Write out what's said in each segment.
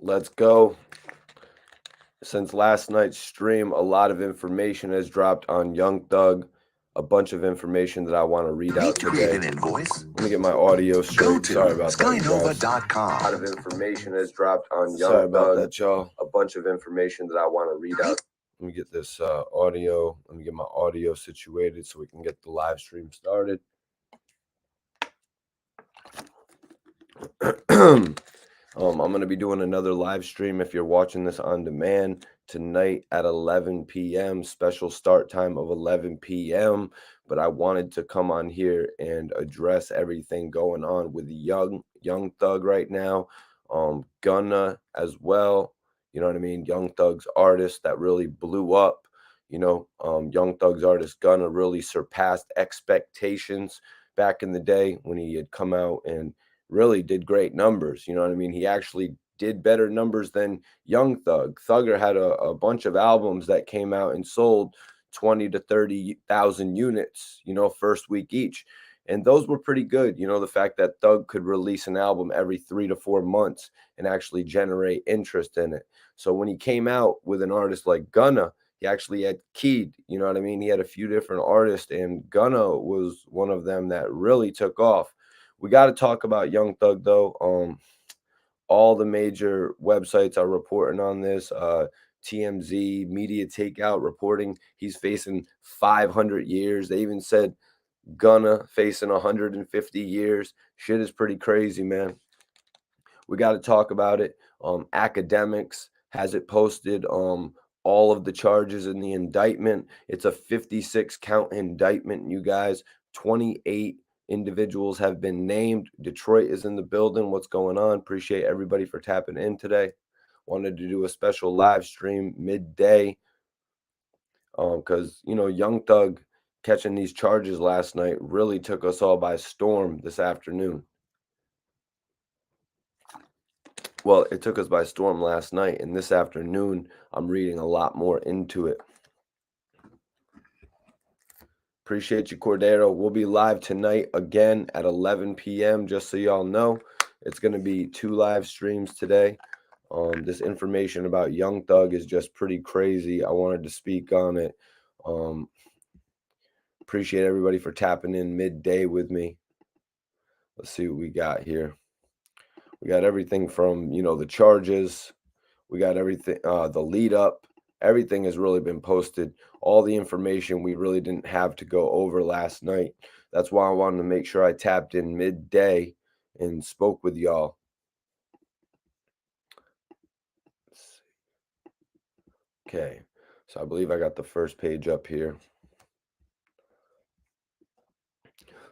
Let's go. Since last night's stream, a lot of information has dropped on Young Thug. A bunch of information that I want to read out today. Create an invoice? Let me get my audio straight. Sorry about that, you guys. Skynova.com. A lot of information has dropped on Young Thug. Sorry about that, y'all. A bunch of information that I want to read out. Let me get this audio. Let me get my audio situated so we can get the live stream started. I'm going to be doing another live stream if you're watching this on demand tonight at 11 p.m. Special start time of 11 p.m. But I wanted to come on here and address everything going on with Young Thug right now. Gunna as well. You know what I mean? Young Thug's artist that really blew up. You know, Young Thug's artist Gunna really surpassed expectations back in the day when he had come out and really did great numbers. You know what I mean? He actually did better numbers than Young Thug. Thugger had a bunch of albums that came out and sold 20 to 30,000 units, you know, first week each. And those were pretty good. You know, the fact that Thug could release an album every 3 to 4 months and actually generate interest in it. So when he came out with an artist like Gunna, he actually had keyed, you know what I mean? He had a few different artists, and Gunna was one of them that really took off. We got to talk about Young Thug though. All the major websites are reporting on this. TMZ, Media Takeout reporting he's facing 500 years. They even said Gunna facing 150 years. Shit is pretty crazy, man. We got to talk about it. Academics has it posted. All of the charges in the indictment. It's a 56 count indictment, you guys. 28 individuals have been named. Detroit is in the building. What's going on? Appreciate everybody for tapping in today. Wanted to do a special live stream midday because, you know, Young Thug catching these charges last night really took us all by storm this afternoon. Well, it took us by storm last night, and this afternoon I'm reading a lot more into it. Appreciate you, Cordero. We'll be live tonight again at 11 p.m. Just so y'all know, it's going to be 2 live streams today. This information about Young Thug is just pretty crazy. I wanted to speak on it. Appreciate everybody for tapping in midday with me. Let's see what we got here. We got everything from, you know, the charges. We got everything, the lead up. Everything has really been posted. All the information we really didn't have to go over last night. That's why I wanted to make sure I tapped in midday and spoke with y'all. Okay, so I believe I got the first page up here.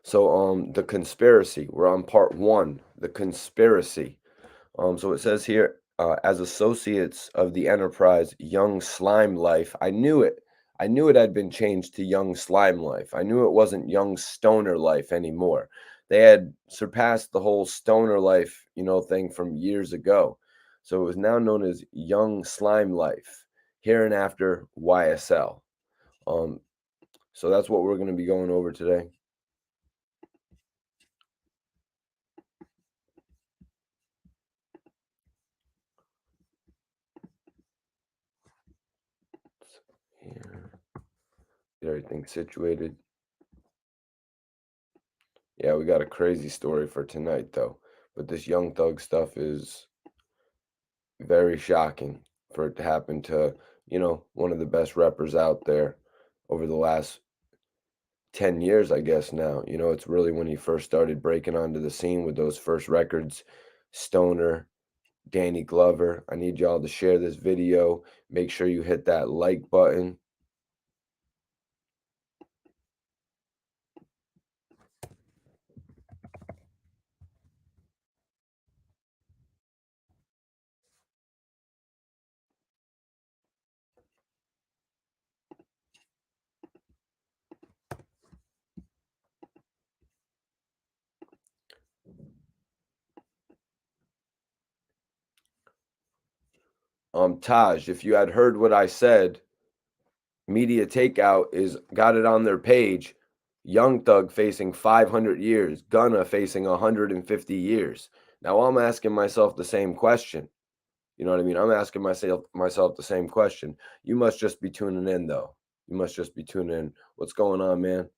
So the conspiracy, we're on part 1, the conspiracy. So it says here, as associates of the enterprise, Young Slime Life. I knew it had been changed to Young Slime Life. I knew it wasn't Young Stoner Life anymore. They had surpassed the whole Stoner Life, you know, thing from years ago. So it was now known as Young Slime Life, hereinafter YSL. So that's what we're going to be going over today. Here, get everything situated. Yeah, we got a crazy story for tonight, though. But this Young Thug stuff is very shocking for it to happen to, you know, one of the best rappers out there over the last 10 years, I guess now. You know, it's really when he first started breaking onto the scene with those first records, Stoner, Danny Glover. I need y'all to share this video. Make sure you hit that like button. Taj, if you had heard what I said, Media Takeout is got it on their page. Young Thug facing 500 years, Gunna facing 150 years. Now I'm asking myself the same question. You know what I mean? I'm asking myself the same question. You must just be tuning in though. You must just be tuning in. What's going on, man?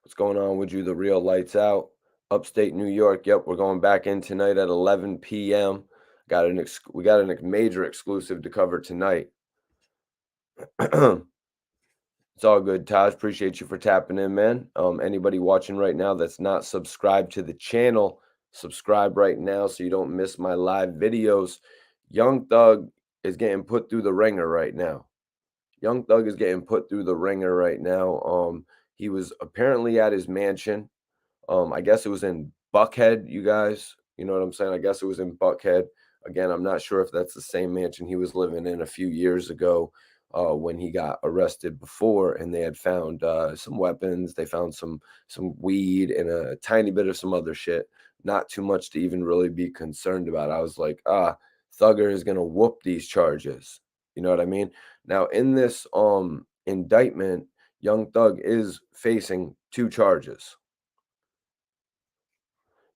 What's going on with you? The real lights out. Upstate New York. Yep, we're going back in tonight at 11 p.m. We got a major exclusive to cover tonight. It's all good, Taj. Appreciate you for tapping in, man. Anybody watching right now that's not subscribed to the channel, subscribe right now so you don't miss my live videos. Young Thug is getting put through the ringer right now. Young Thug is getting put through the ringer right now. He was apparently at his mansion. I guess it was in Buckhead, you guys. You know what I'm saying? I guess it was in Buckhead. Again, I'm not sure if that's the same mansion he was living in a few years ago when he got arrested before, and they had found some weapons. They found some weed and a tiny bit of some other shit. Not too much to even really be concerned about. I was like, Thugger is gonna whoop these charges. You know what I mean? Now in this indictment, Young Thug is facing two charges.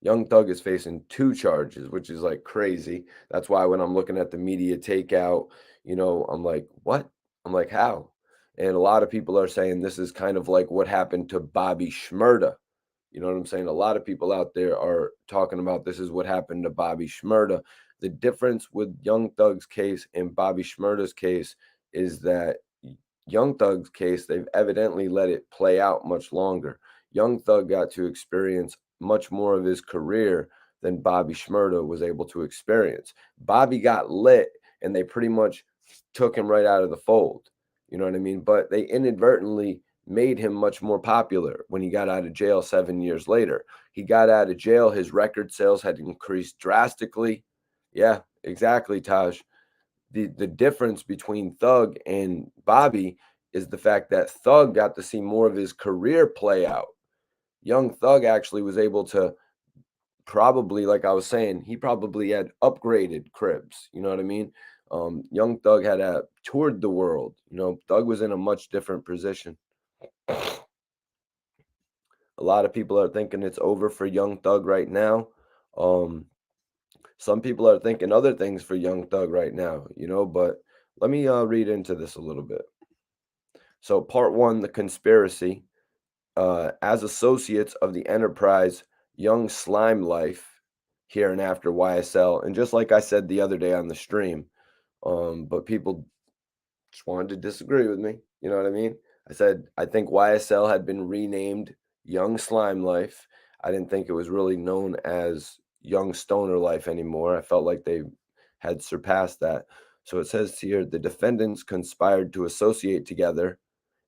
Young Thug is facing two charges, which is like crazy. That's why when I'm looking at the media takeout, I'm like, what? I'm like, how? And a lot of people are saying this is kind of like what happened to Bobby Shmurda. You know what I'm saying? A lot of people out there are talking about this is what happened to Bobby Shmurda. The difference with Young Thug's case and Bobby Shmurda's case is that Young Thug's case, they've evidently let it play out much longer. Young Thug got to experience much more of his career than Bobby Shmurda was able to experience. Bobby got lit and they pretty much took him right out of the fold. You know what I mean? But they inadvertently made him much more popular when he got out of jail 7 years later. He got out of jail, his record sales had increased drastically. Yeah, exactly, Taj. The difference between Thug and Bobby is the fact that Thug got to see more of his career play out. Young Thug actually was able to probably, like I was saying, he probably had upgraded cribs. You know what I mean? Young Thug had toured the world. Thug was in a much different position. A lot of people are thinking it's over for Young Thug right now. Um, some people are thinking other things for Young Thug right now, but let me read into this a little bit. So, part one, the conspiracy. As associates of the enterprise, Young Slime Life, here and after YSL. And just like I said the other day on the stream, but people just wanted to disagree with me. You know what I mean? I said, I think YSL had been renamed Young Slime Life. I didn't think it was really known as Young Stoner Life anymore. I felt like they had surpassed that. So it says here the defendants conspired to associate together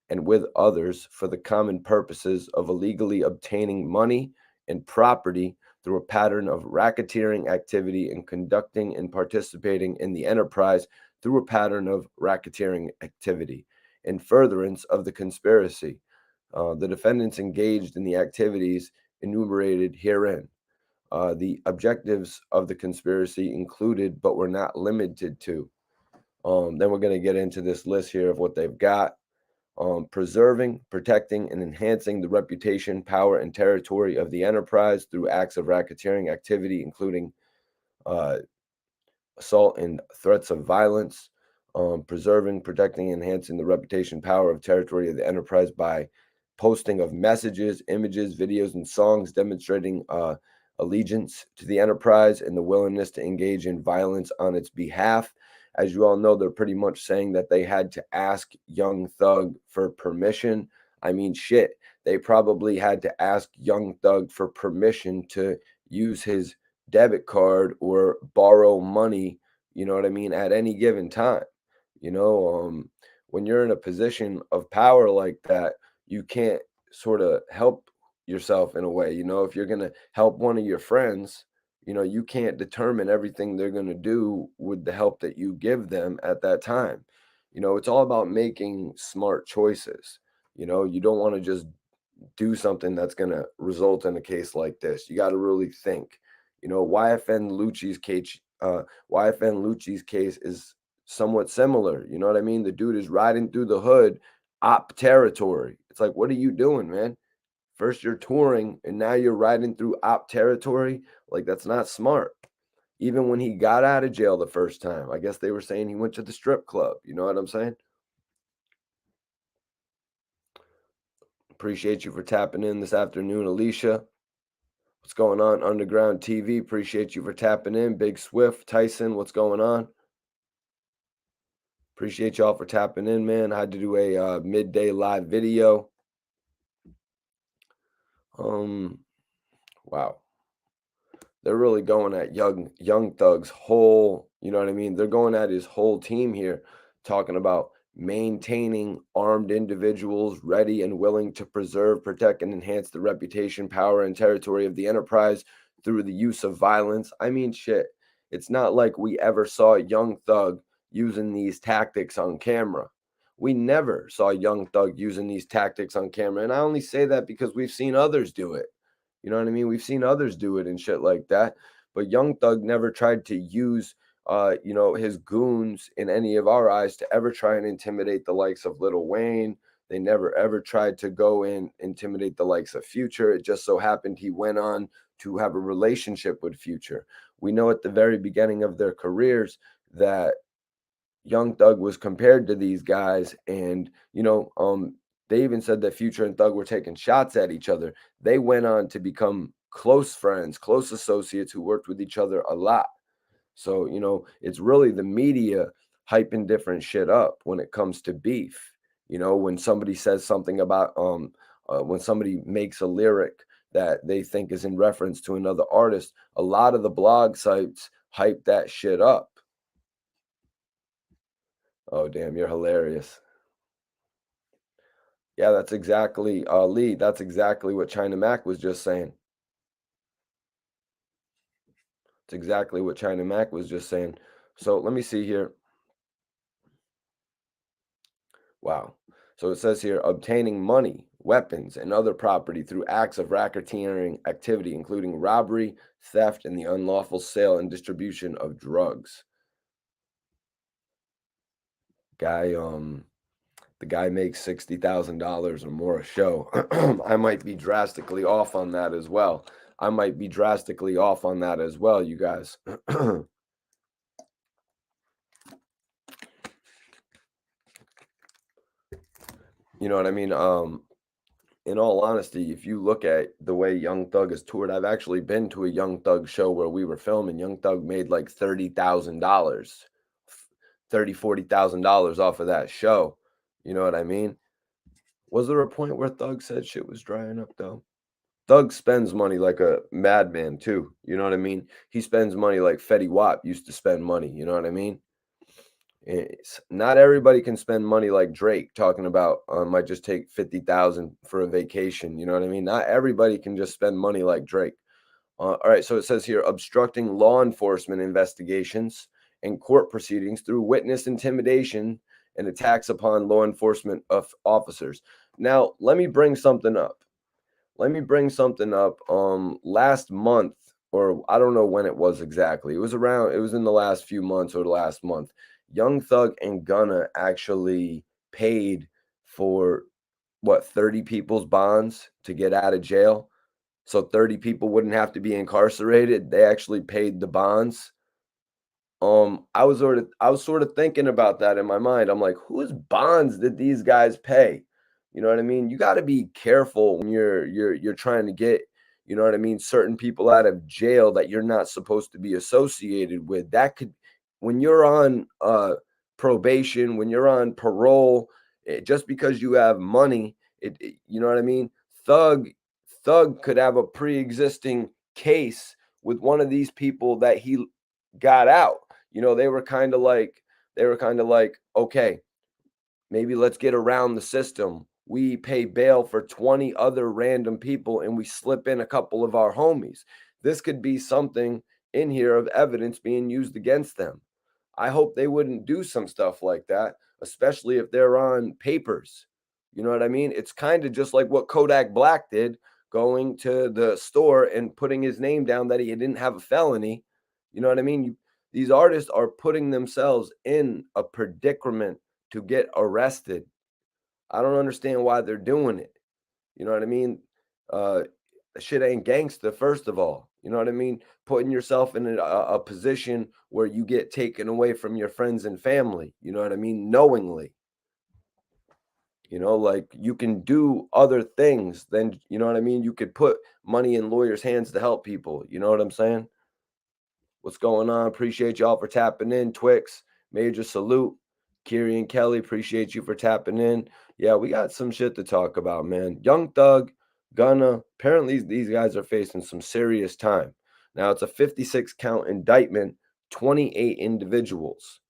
and with others for the common purposes of illegally obtaining money and property through a pattern of racketeering activity and conducting and participating in the enterprise through a pattern of racketeering activity in furtherance of the conspiracy. The defendants engaged in the activities enumerated herein. The objectives of the conspiracy included, but were not limited to. Then we're going to get into this list here of what they've got. Preserving, protecting, and enhancing the reputation, power, and territory of the enterprise through acts of racketeering activity, including uh, assault and threats of violence. Preserving, protecting, and enhancing the reputation, power of territory of the enterprise by posting of messages, images, videos, and songs demonstrating allegiance to the enterprise and the willingness to engage in violence on its behalf. As you all know, they're pretty much saying that they had to ask Young Thug for permission. I mean, shit, they probably had to ask Young Thug for permission to use his debit card or borrow money, you know what I mean, at any given time. When you're in a position of power like that, you can't sort of help yourself in a way. If you're going to help one of your friends, you can't determine everything they're going to do with the help that you give them at that time. It's all about making smart choices. You don't want to just do something that's going to result in a case like this. You got to really think. YFN Lucci's case is somewhat similar. You know what I mean? The dude is riding through the hood, op territory. It's like, what are you doing, man? First you're touring and now you're riding through op territory. Like, that's not smart. Even when he got out of jail the first time, I guess they were saying he went to the strip club. You know what I'm saying? Appreciate you for tapping in this afternoon, Alicia. What's going on, Underground TV? Appreciate you for tapping in. Big Swift, Tyson, what's going on? Appreciate y'all for tapping in, man. I had to do a midday live video. Wow. They're really going at young Thug's whole, you know what I mean? They're going at his whole team here, talking about maintaining armed individuals ready and willing to preserve, protect, and enhance the reputation, power, and territory of the enterprise through the use of violence. I mean, shit. It's not like we ever saw Young Thug using these tactics on camera. We never saw Young Thug using these tactics on camera. And I only say that because we've seen others do it. You know what I mean? We've seen others do it and shit like that. But Young Thug never tried to use, his goons in any of our eyes to ever try and intimidate the likes of Lil Wayne. They never ever tried to go and intimidate the likes of Future. It just so happened he went on to have a relationship with Future. We know at the very beginning of their careers that Young Thug was compared to these guys, and they even said that Future and Thug were taking shots at each other. They went on to become close friends, close associates who worked with each other a lot. So, it's really the media hyping different shit up when it comes to beef. When somebody says something about when somebody makes a lyric that they think is in reference to another artist, a lot of the blog sites hype that shit up. Oh, damn, you're hilarious. Yeah, that's exactly Lee. That's exactly what China Mac was just saying. It's exactly what China Mac was just saying. So let me see here. Wow. So it says here obtaining money, weapons, and other property through acts of racketeering activity, including robbery, theft, and the unlawful sale and distribution of drugs. Guy, the guy makes $60,000 or more a show. I might be drastically off on that as well. You guys. You know what I mean? In all honesty, if you look at the way Young Thug has toured, I've actually been to a Young Thug show where we were filming. Young Thug made like $30,000, $40,000 off of that show. You know what I mean? Was there a point where Thug said shit was drying up though? Thug spends money like a madman too. You know what I mean? He spends money like Fetty Wap used to spend money. You know what I mean? Not everybody can spend money like Drake talking about might just take 50,000 for a vacation. You know what I mean? Not everybody can just spend money like Drake. All right, so it says here obstructing law enforcement investigations and court proceedings through witness intimidation and attacks upon law enforcement of officers. Now, let me bring something up. Last month, or I don't know when it was exactly. It was in the last few months or the last month. Young Thug and Gunna actually paid for 30 people's bonds to get out of jail. So 30 people wouldn't have to be incarcerated. They actually paid the bonds. I was sort of thinking about that in my mind. I'm like, whose bonds did these guys pay? You know what I mean? You got to be careful when you're trying to get, you know what I mean, certain people out of jail that you're not supposed to be associated with. That could, when you're on probation, when you're on parole, just because you have money, you know what I mean? Thug Thug could have a pre-existing case with one of these people that he got out. They were kind of like, okay, maybe let's get around the system. We pay bail for 20 other random people and we slip in a couple of our homies. This could be something in here of evidence being used against them. I hope they wouldn't do some stuff like that, especially if they're on papers. You know what I mean? It's kind of just like what Kodak Black did, going to the store and putting his name down that he didn't have a felony. You know what I mean? These artists are putting themselves in a predicament to get arrested. I don't understand why they're doing it. You know what I mean? Uh, shit ain't gangster, first of all. You know what I mean? Putting yourself in a position where you get taken away from your friends and family. You know what I mean? Knowingly. Like you can do other things than, you know what I mean? You could put money in lawyers' hands to help people. You know what I'm saying? What's going on? Appreciate y'all for tapping in. Twix, major salute. Kiri and Kelly, appreciate you for tapping in. Yeah, we got some shit to talk about, man. Young Thug, Gunna, apparently these guys are facing some serious time. Now, it's a 56 count indictment, 28 individuals.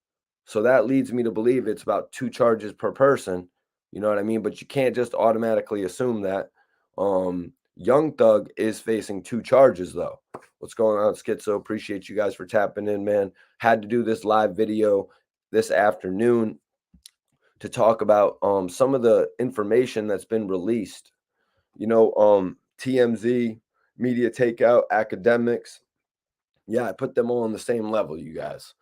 So that leads me to believe it's about 2 charges per person, you know what I mean? But you can't just automatically assume that. Young Thug is facing 2 charges though. What's going on, Schizo? Appreciate you guys for tapping in, man. Had to do this live video this afternoon to talk about some of the information that's been released. TMZ, media takeout, academics. Yeah, I put them all on the same level, you guys.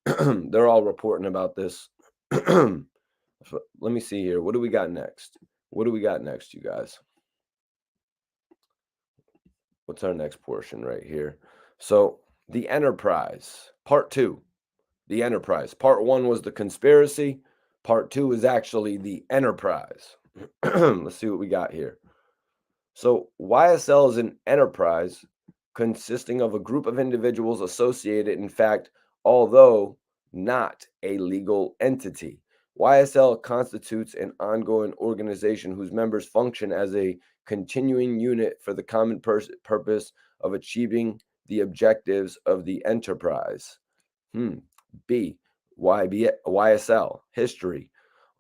They're all reporting about this. Let me see here. What do we got next? What do we got next, you guys? What's our next portion right here? So, the Enterprise, part 2. The Enterprise. Part 1 was the conspiracy. Part 2 is actually the Enterprise. Let's see what we got here. So, YSL is an enterprise consisting of a group of individuals associated, in fact, although not a legal entity. YSL constitutes an ongoing organization whose members function as a continuing unit for the common purpose of achieving the objectives of the enterprise. B. YSL history.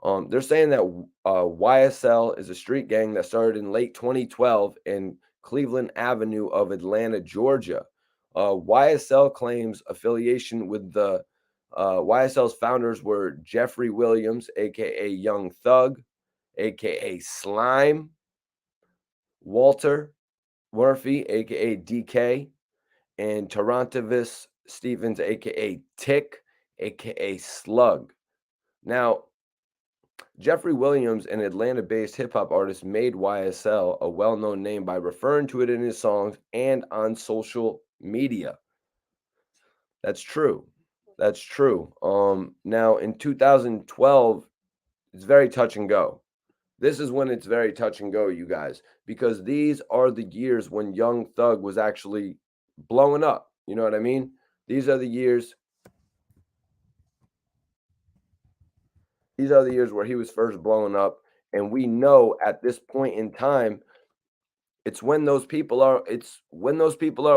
They're saying that YSL is a street gang that started in late 2012 in Cleveland Avenue of Atlanta, Georgia. YSL claims affiliation with the YSL's founders were Jeffrey Williams, aka Young Thug, aka Slime, Walter Murphy, aka DK, and Tarantavis Stevens, aka Tick, aka Slug. Now, Jeffrey Williams, an Atlanta based hip hop artist, made YSL a well known name by referring to it in his songs and on social media. That's true. That's true. Now in 2012, it's very touch and go. This is when it's very touch and go, you guys, because these are the years when Young Thug was actually blowing up. You know what I mean? These are the years. These are the years where he was first blowing up, and we know at this point in time it's when those people are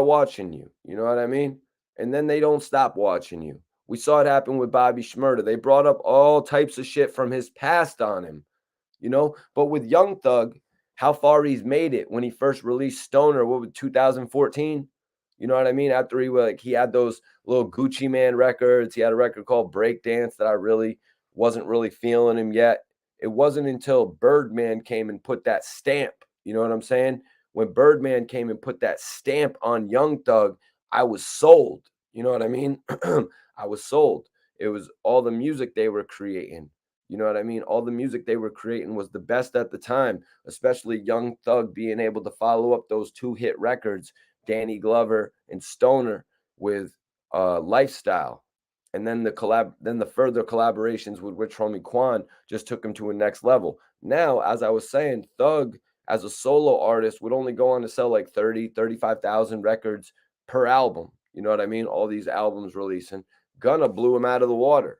watching you. You know what I mean? And then they don't stop watching you. We saw it happen with Bobby Shmurda. They brought up all types of shit from his past on him, But with Young Thug, how far he's made it when he first released Stoner, what was 2014? You know what I mean? After he had those little Gucci Man records. He had a record called Breakdance that I really wasn't really feeling him yet. It wasn't until Birdman came and put that stamp. You know what I'm saying? When Birdman came and put that stamp on Young Thug, I was sold. You know what I mean? I was sold. It was all the music they were creating. You know what I mean? All the music they were creating was the best at the time, especially Young Thug being able to follow up those 2 hit records, Danny Glover and Stoner, with Lifestyle. And then the further collaborations with Rich Homie Quan just took him to a next level. Now, as I was saying, Thug as a solo artist would only go on to sell like 35,000 records per album. You know what I mean? All these albums releasing. Gunna blew him out of the water.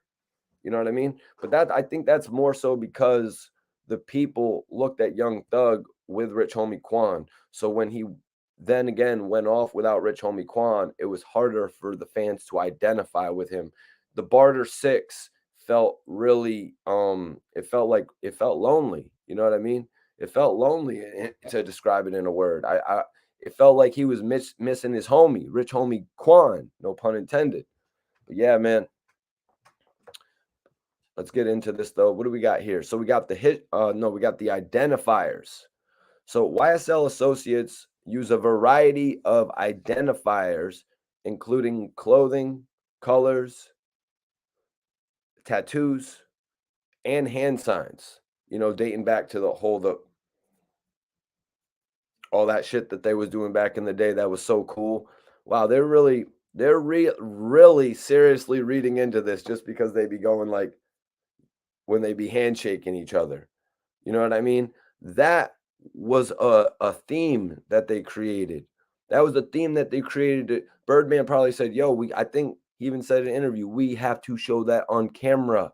You know what I mean? But I think that's more so because the people looked at Young Thug with Rich Homie Quan. So when he then again went off without Rich Homie Quan, it was harder for the fans to identify with him. The Barter Six felt really it felt lonely. You know what I mean? It felt lonely to describe it in a word. It felt like he was missing his homie, Rich Homie Quan, no pun intended. But yeah, man. Let's get into this though. What do we got here? So we got the we got the identifiers. So YSL associates use a variety of identifiers, including clothing, colors, tattoos, and hand signs, dating back to the all that shit that they was doing back in the day that was so cool. Wow, really seriously reading into this just because they be going like when they be handshaking each other. You know what I mean? That was a theme that they created. That was a theme that they created. Birdman probably said, "Yo, I think he even said in an interview, we have to show that on camera.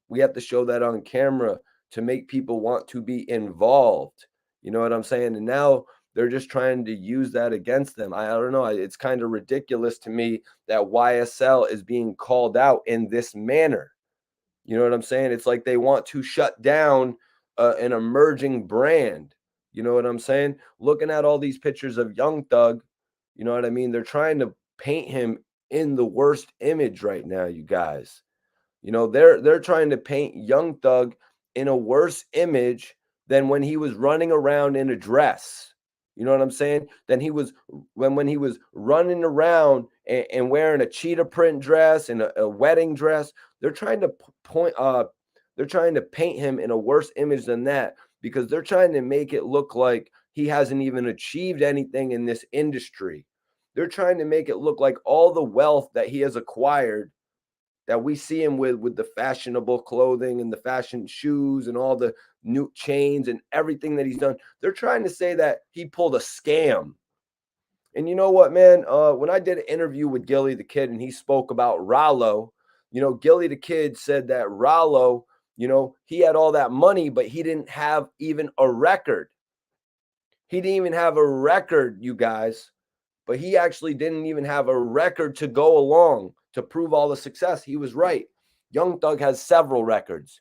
We have to show that on camera to make people want to be involved." You know what I'm saying? And now they're just trying to use that against them. I don't know. It's kind of ridiculous to me that YSL is being called out in this manner. You know what I'm saying? It's like they want to shut down an emerging brand. You know what I'm saying? Looking at all these pictures of Young Thug, you know what I mean? They're trying to paint him in the worst image right now, you guys. You know, they're trying to paint Young Thug in a worse image than when he was running around in a dress. You know what I'm saying? Than he was when he was running around and wearing a cheetah print dress and a wedding dress. They're trying to point they're trying to paint him in a worse image than that because they're trying to make it look like he hasn't even achieved anything in this industry. They're trying to make it look like all the wealth that he has acquired that we see him with the fashionable clothing and the fashion shoes and all the new chains and everything that he's done. They're trying to say that he pulled a scam. And you know what, man? When I did an interview with Gilly the Kid and he spoke about Rollo, you know, Gilly the Kid said that Rollo, you know, he had all that money, but he didn't have even a record. He didn't even have a record, you guys. But he actually didn't even have a record to go along to prove all the success. He was right. Young Thug has several records.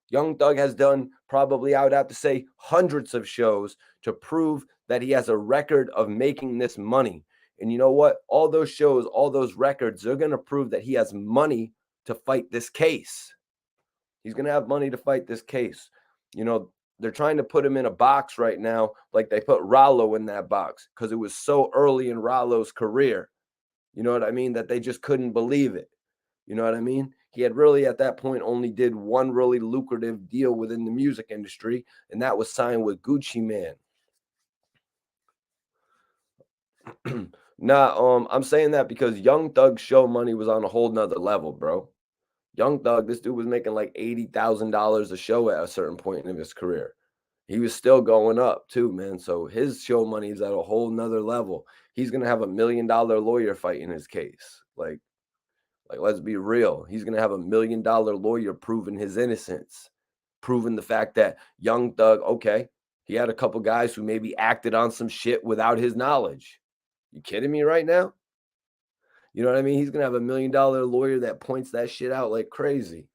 Young Thug has done probably, I would have to say, hundreds of shows to prove that he has a record of making this money. And you know what? All those shows, all those records, they're going to prove that he has money to fight this case. He's going to have money to fight this case. You know, they're trying to put him in a box right now, like they put Rollo in that box because it was so early in Rollo's career. You know what I mean? That they just couldn't believe it. You know what I mean? He had really at that point only did one really lucrative deal within the music industry, and that was signed with Gucci Man. I'm saying that because Young Thug's show money was on a whole nother level, bro. Young Thug, this dude was making like $80,000 a show at a certain point in his career. He was still going up too, man. So his show money is at a whole nother level. He's gonna have $1 million lawyer fighting his case. Like let's be real. He's gonna have $1 million lawyer proving his innocence, proving the fact that Young Thug, okay, he had a couple guys who maybe acted on some shit without his knowledge. You kidding me right now? You know what I mean? He's gonna have $1 million lawyer that points that shit out like crazy.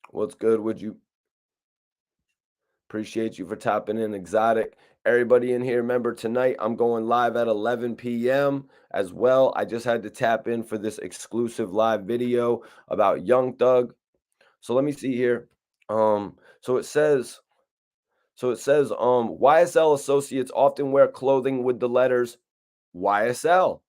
What's good? Would you appreciate you for tapping in, Exotic? Everybody in here, remember tonight I'm going live at 11 p.m. as well. I just had to tap in for this exclusive live video about Young Thug. So let me see here. So it says YSL associates often wear clothing with the letters YSL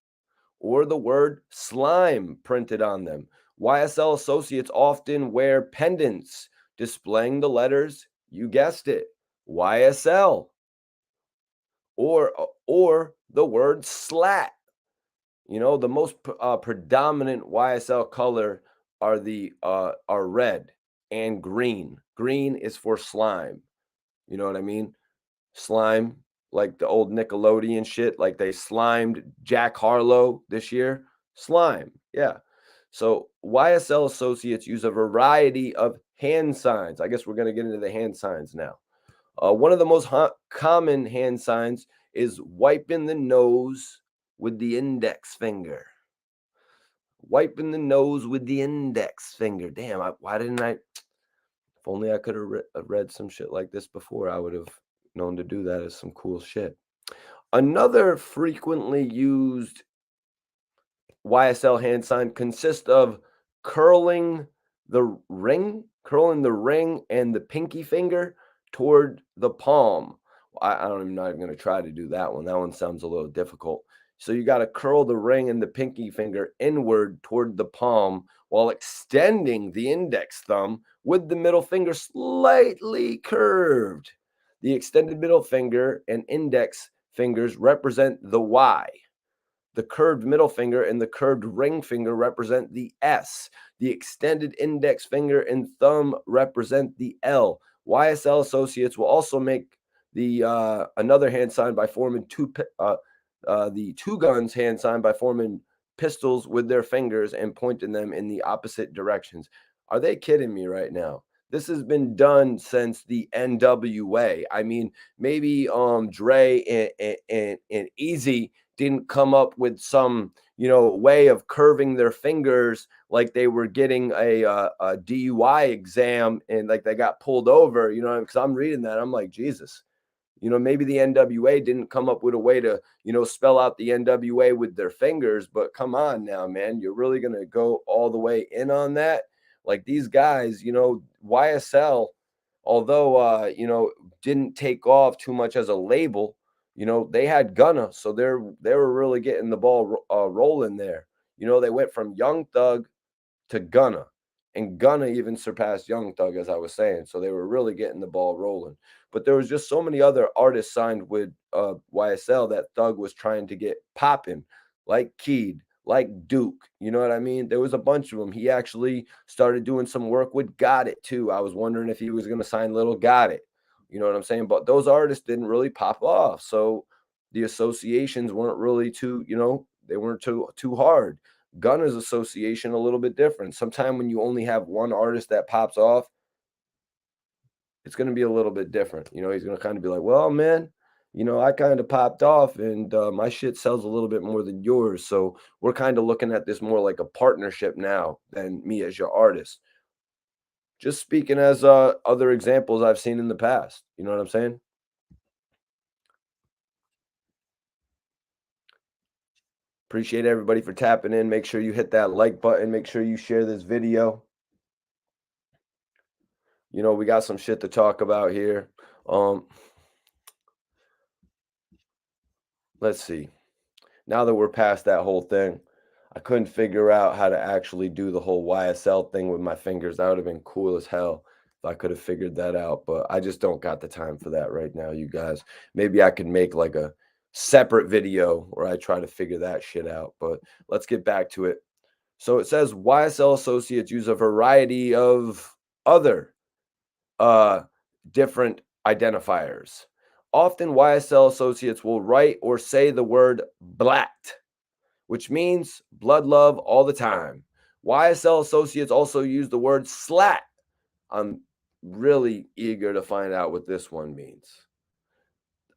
or the word slime printed on them. YSL associates often wear pendants displaying the letters, you guessed it, YSL or the word slat. You know, the most predominant YSL color are red and green. Green is for slime. You know what I mean? Slime, like the old Nickelodeon shit, like they slimed Jack Harlow this year. Slime, yeah. So YSL associates use a variety of hand signs. I guess we're going to get into the hand signs now. One of the most common hand signs is wiping the nose with the index finger. Wiping the nose with the index finger. Damn, why didn't I? If only I could have read some shit like this before, I would have known to do that as some cool shit. Another frequently used YSL hand sign consists of curling the ring and the pinky finger toward the palm. I'm not even going to try to do that one. That one sounds a little difficult. So you got to curl the ring and the pinky finger inward toward the palm while extending the index thumb with the middle finger slightly curved. The extended middle finger and index fingers represent the Y. The curved middle finger and the curved ring finger represent the S. The extended index finger and thumb represent the L. YSL associates will also make the another hand sign by forming the two guns hand sign by forming pistols with their fingers and pointing them in the opposite directions. Are they kidding me right now? This has been done since the NWA. I mean, maybe Dre and Easy didn't come up with some way of curving their fingers like they were getting a DUI exam and like they got pulled over. Because I'm reading that, I'm like, Jesus. Maybe the NWA didn't come up with a way to, spell out the NWA with their fingers, but come on now, man. You're really going to go all the way in on that? Like these guys, YSL, although, didn't take off too much as a label, they had Gunna. So they were really getting the ball rolling there. They went from Young Thug to Gunna. And Gunna even surpassed Young Thug, as I was saying. So they were really getting the ball rolling. But there was just so many other artists signed with YSL that Thug was trying to get popping, like Keed, like Duke. You know what I mean? There was a bunch of them. He actually started doing some work with Got It, too. I was wondering if he was going to sign Little Got It. You know what I'm saying? But those artists didn't really pop off. So the associations weren't really too, they weren't too hard. Gunna's association a little bit different. Sometime when you only have one artist that pops off, it's going to be a little bit different. He's going to kind of be like, well, man, I kind of popped off and my shit sells a little bit more than yours. So we're kind of looking at this more like a partnership now than me as your artist. Just speaking as other examples I've seen in the past. You know what I'm saying? Appreciate everybody for tapping in. Make sure you hit that like button. Make sure you share this video. We got some shit to talk about here. Um, let's see. Now that we're past that whole thing, I couldn't figure out how to actually do the whole YSL thing with my fingers. That would have been cool as hell if I could have figured that out, but I just don't got the time for that right now, you guys. Maybe I could make like a separate video where I try to figure that shit out, but let's get back to it. So it says YSL associates use a variety of other uh, different identifiers. Often, YSL associates will write or say the word blat, which means blood love all the time. YSL associates also use the word slat. I'm really eager to find out what this one means.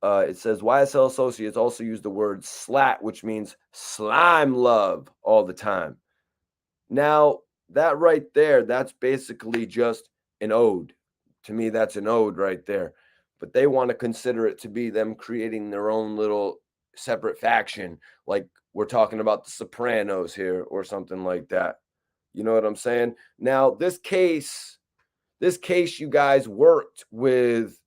It says YSL associates also use the word slat, which means slime love all the time. Now, that right there, that's basically just an ode. To me, that's an ode right there. But they want to consider it to be them creating their own little separate faction, like we're talking about the Sopranos here or something like that. You know what I'm saying? Now, this case, you guys worked with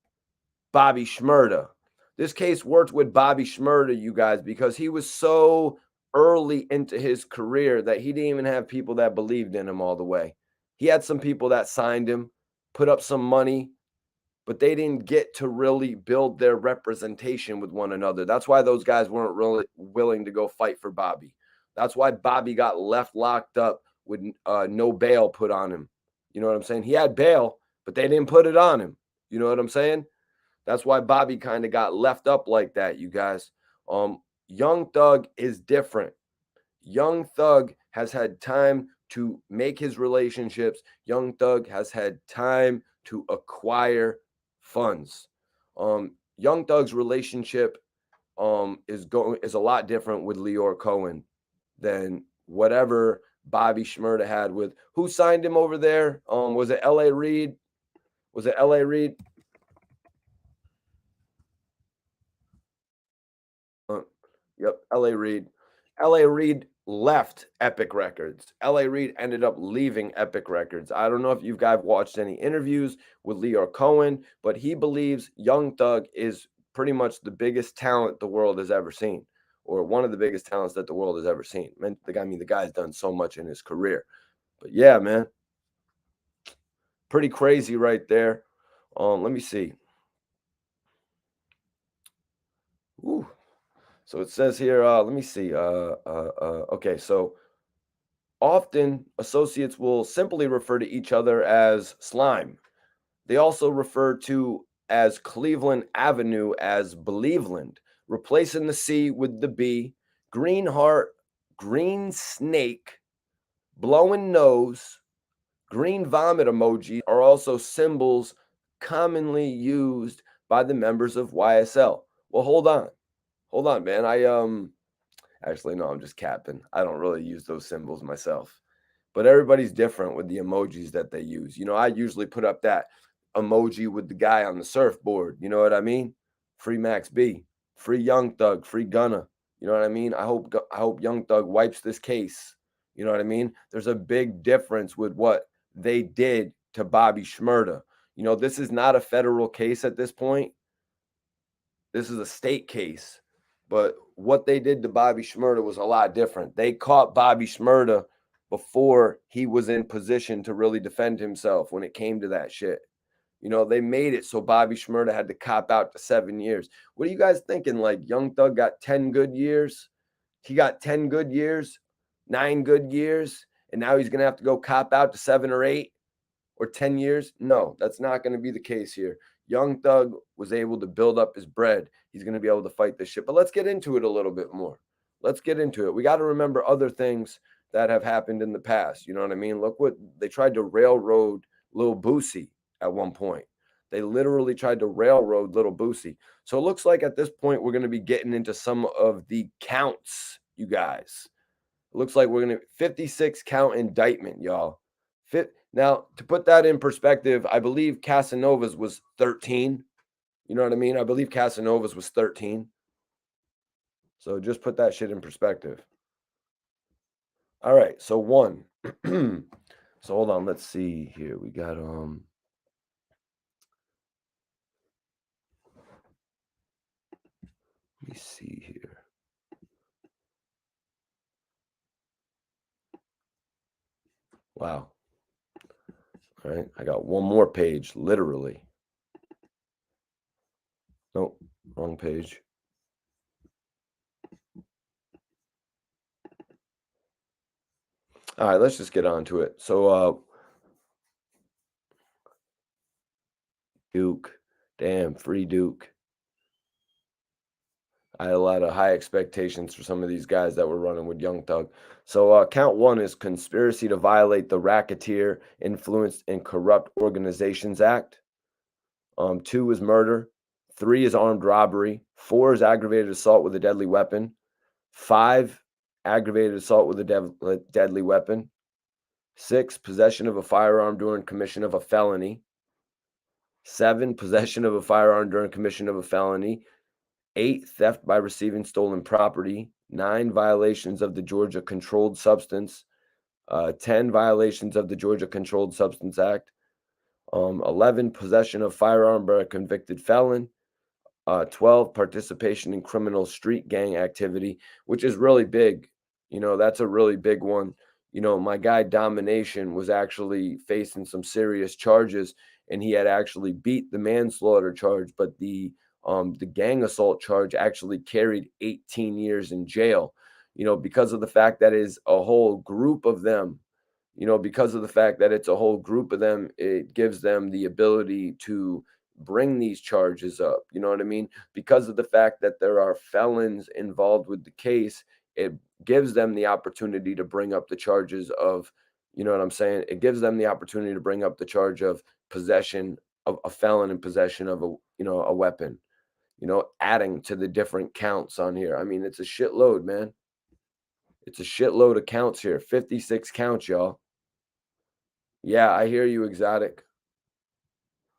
Bobby Shmurda. This case worked with Bobby Shmurda, you guys, because he was so early into his career that he didn't even have people that believed in him all the way. He had some people that signed him, put up some money, but they didn't get to really build their representation with one another. That's why those guys weren't really willing to go fight for Bobby. That's why Bobby got left locked up with no bail put on him. You know what I'm saying? He had bail, but they didn't put it on him. You know what I'm saying? That's why Bobby kind of got left up like that, you guys. Young Thug is different. Young Thug has had time to make his relationships. Young Thug has had time to acquire funds. Young Thug's relationship is a lot different with Leor Cohen than whatever Bobby Shmurda had with who signed him over there. Was it L.A. Reid? Was it L.A. Reid? Yep, L.A. Reid. L.A. Reid left Epic Records. L.A. Reid ended up leaving Epic Records. I don't know if you guys watched any interviews with Leor Cohen, but he believes Young Thug is pretty much the biggest talent the world has ever seen. or one of the biggest talents that the world has ever seen. Man, the guy's done so much in his career. But yeah, man, pretty crazy right there. Let me see. Ooh. So it says here, let me see. Okay, so often associates will simply refer to each other as slime. They also refer to as Cleveland Avenue as Believeland, replacing the C with the B. Green heart, green snake, blowing nose, green vomit emoji are also symbols commonly used by the members of YSL. Well, hold on, man. Actually, no, I'm just capping. I don't really use those symbols myself. But everybody's different with the emojis that they use. You know, I usually put up that emoji with the guy on the surfboard. You know what I mean? Free Max B, free Young Thug, free Gunna. You know what I mean? I hope Young Thug wipes this case. You know what I mean? There's a big difference with what they did to Bobby Shmurda. You know, this is not a federal case at this point. This is a state case. But what they did to Bobby Shmurda was a lot different. They caught Bobby Shmurda before he was in position to really defend himself when it came to that shit. You know, they made it so Bobby Shmurda had to cop out to 7 years. What are you guys thinking? Like Young Thug got 10 good years? He got 10 good years, 9 good years, and now he's going to have to go cop out to 7 or 8 or 10 years? No, that's not going to be the case here. Young Thug was able to build up his bread. He's going to be able to fight this shit. But let's get into it a little bit more. Let's get into it. We got to remember other things that have happened in the past. You know what I mean? Look what they tried to railroad Lil Boosie at one point. They literally tried to railroad Little Boosie. So it looks like at this point we're going to be getting into some of the counts, you guys. It looks like we're going to 56 count indictment, y'all. Now, to put that in perspective, I believe Casanova's was 13. You know what I mean? I believe Casanova's was 13. So just put that shit in perspective. All right, so 1. So hold on, let's see here. We got let me see here. Wow. All right, I got one more page, literally. Nope, wrong page. All right, let's just get on to it. So Duke, damn, free Duke. I had a lot of high expectations for some of these guys that were running with Young Thug. So count 1 is conspiracy to violate the Racketeer, Influenced, and Corrupt Organizations Act. 2 is murder. 3 is armed robbery. 4 is aggravated assault with a deadly weapon. 5, aggravated assault with a deadly weapon. 6, possession of a firearm during commission of a felony. 7, possession of a firearm during commission of a felony. 8, theft by receiving stolen property. 9, violations of the Georgia Controlled Substance. 10, violations of the Georgia Controlled Substance Act. 11, possession of firearm by a convicted felon. 12, participation in criminal street gang activity, which is really big. You know, that's a really big one. You know, my guy Domination was actually facing some serious charges, and he had actually beat the manslaughter charge, but the gang assault charge actually carried 18 years in jail, you know, because of the fact that is a whole group of them. You know, because of the fact that it's a whole group of them, it gives them the ability to bring these charges up. You know what I mean? Because of the fact that there are felons involved with the case, it gives them the opportunity to bring up the charges of, you know what I'm saying? It gives them the opportunity to bring up the charge of possession of a felon in possession of a weapon, adding to the different counts on here. I mean, it's a shitload, man. It's a shitload of counts here. 56 counts, y'all. Yeah, I hear you, Exotic.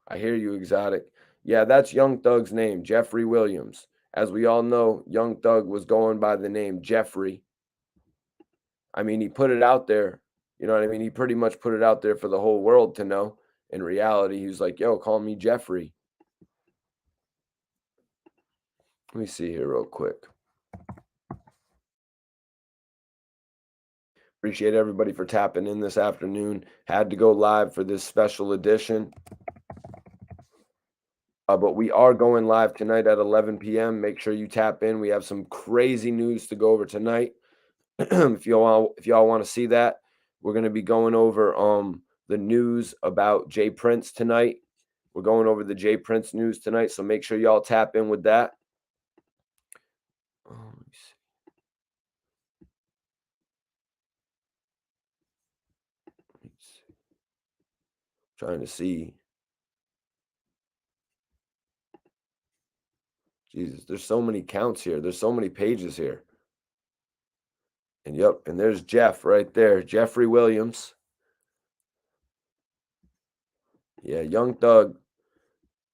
I hear you, Exotic. Yeah, that's Young Thug's name, Jeffrey Williams. As we all know, Young Thug was going by the name Jeffrey. I mean, he put it out there. You know what I mean? He pretty much put it out there for the whole world to know. In reality, he was like, yo, call me Jeffrey. Let me see here real quick. Appreciate everybody for tapping in this afternoon. Had to go live for this special edition. But we are going live tonight at 11 p.m. Make sure you tap in. We have some crazy news to go over tonight. If y'all want to see that, we're going to be going over the news about Jay Prince tonight. We're going over the Jay Prince news tonight, so make sure y'all tap in with that. Let me see. Trying to see. Jesus, there's so many counts here. There's so many pages here. And yep, and there's Jeff right there, Jeffrey Williams. Yeah, Young Thug.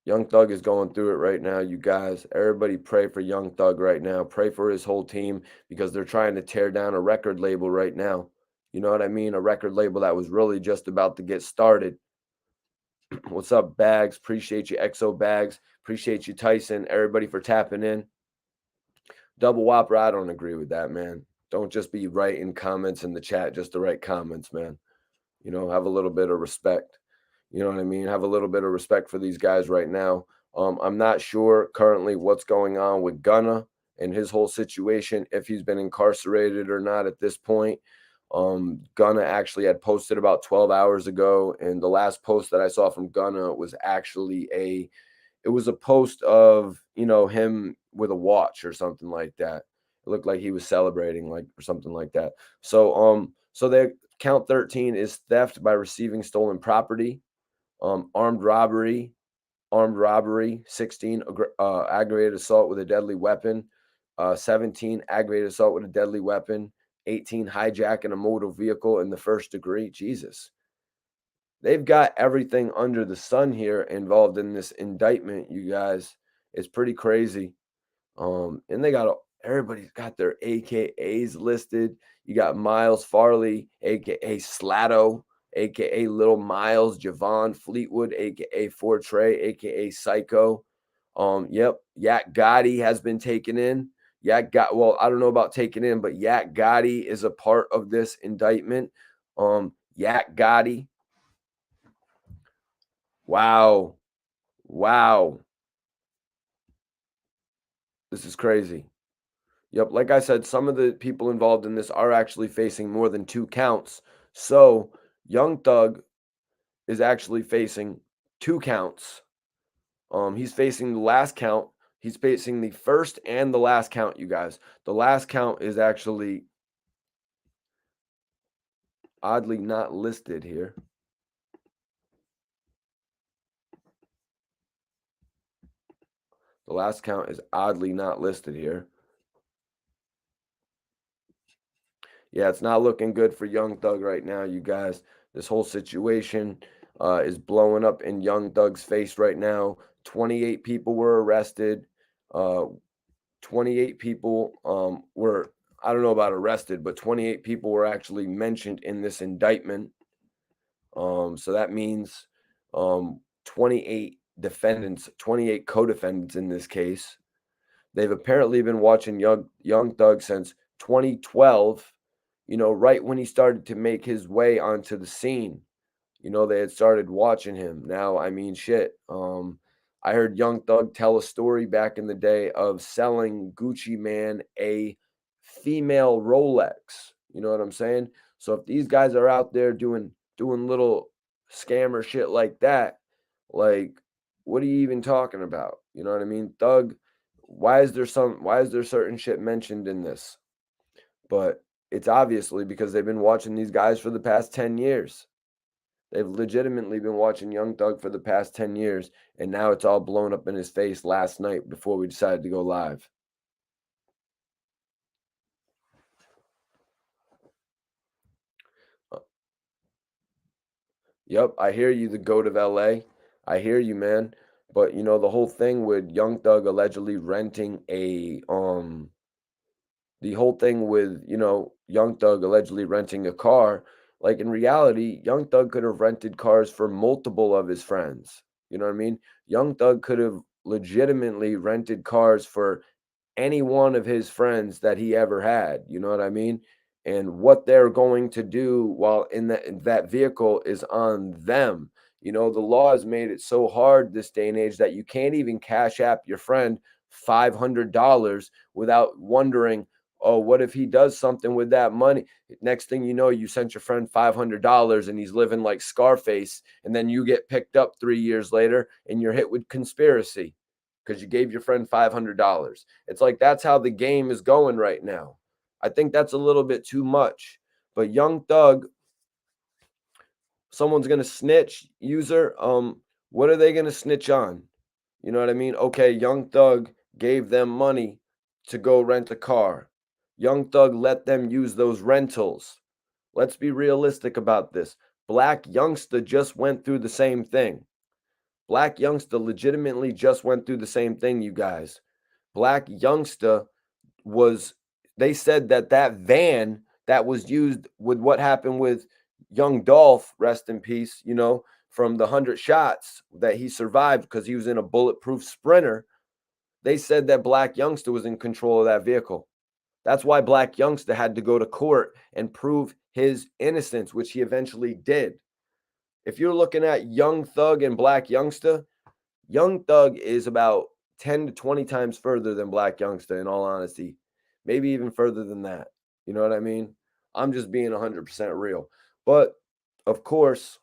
Young Thug is going through it right now, you guys. Everybody pray for Young Thug right now. Pray for his whole team because they're trying to tear down a record label right now. You know what I mean? A record label that was really just about to get started. What's up, Bags? Appreciate you, XO Bags. Appreciate you, Tyson. Everybody for tapping in. Double Whopper, I don't agree with that, man. Don't just be writing comments in the chat just to write comments, man. You know, have a little bit of respect. You know what I mean? Have a little bit of respect for these guys right now. I'm not sure currently what's going on with Gunna and his whole situation, if he's been incarcerated or not at this point. Gunna actually had posted about 12 hours ago, and the last post that I saw from Gunna was actually it was a post of, you know, him with a watch or something like that. It looked like he was celebrating, like, or something like that. So they count 13 is theft by receiving stolen property, armed robbery, 16 aggravated assault with a deadly weapon, 17 aggravated assault with a deadly weapon, 18 hijacking a motor vehicle in the first degree. Jesus. They've got everything under the sun here involved in this indictment, you guys. It's pretty crazy. And they got everybody's got their AKAs listed. You got Miles Farley, aka Slatto, aka Little Miles, Javon Fleetwood, aka Fortray, aka Psycho. Yep, Yak Gotti has been taken in. Well, I don't know about taken in, but Yak Gotti is a part of this indictment. Yak Gotti. Wow. Wow. This is crazy. Yep, like I said, some of the people involved in this are actually facing more than 2 counts. So, Young Thug is actually facing 2 counts. He's facing the last count. He's facing the first and the last count, you guys. The last count is actually oddly not listed here. The last count is oddly not listed here. Yeah, it's not looking good for Young Thug right now, you guys. This whole situation is blowing up in Young Thug's face right now. 28 people were arrested. Uh, 28 people were, I don't know about arrested, but 28 people were actually mentioned in this indictment. So that means 28 defendants, 28 co-defendants in this case. They've apparently been watching Young Thug since 2012, you know, right when he started to make his way onto the scene. You know, they had started watching him. Now, I mean, shit. I heard Young Thug tell a story back in the day of selling Gucci Man a female Rolex. You know what I'm saying? So if these guys are out there doing little scammer shit like that, like, what are you even talking about? You know what I mean? Thug, why is there certain shit mentioned in this? But it's obviously because they've been watching these guys for the past 10 years. They've legitimately been watching Young Thug for the past 10 years, and now it's all blown up in his face last night before we decided to go live. Uh, Yep, I hear you, the goat of LA. I hear you, man. But you know, the whole thing with Young Thug allegedly renting the whole thing with, you know, Young Thug allegedly renting a car, like in reality, Young Thug could have rented cars for multiple of his friends. You know what I mean? Young Thug could have legitimately rented cars for any one of his friends that he ever had. You know what I mean? and what they're going to do while in that vehicle is on them. You know, the law has made it so hard this day and age that you can't even cash app your friend $500 without wondering, oh, what if he does something with that money? Next thing you know, you sent your friend $500 and he's living like Scarface, and then you get picked up 3 years later and you're hit with conspiracy because you gave your friend $500. It's like that's how the game is going right now. I think that's a little bit too much. But Young Thug, someone's gonna snitch, user. What are they gonna snitch on? You know what I mean? Okay, Young Thug gave them money to go rent a car. Young Thug let them use those rentals. Let's be realistic about this. Black Youngster just went through the same thing. Black Youngster legitimately just went through the same thing, you guys. Black Youngster was, they said that that van that was used with what happened with young Dolph, rest in peace, you know, from the 100 shots that he survived because he was in a bulletproof Sprinter. They said that Black Youngster was in control of that vehicle. That's why Black Youngster had to go to court and prove his innocence, which he eventually did. If you're looking at Young Thug and Black Youngster, Young Thug is about 10 to 20 times further than Black Youngster, in all honesty. Maybe even further than that. You know what I mean? I'm just being 100% real. But of course,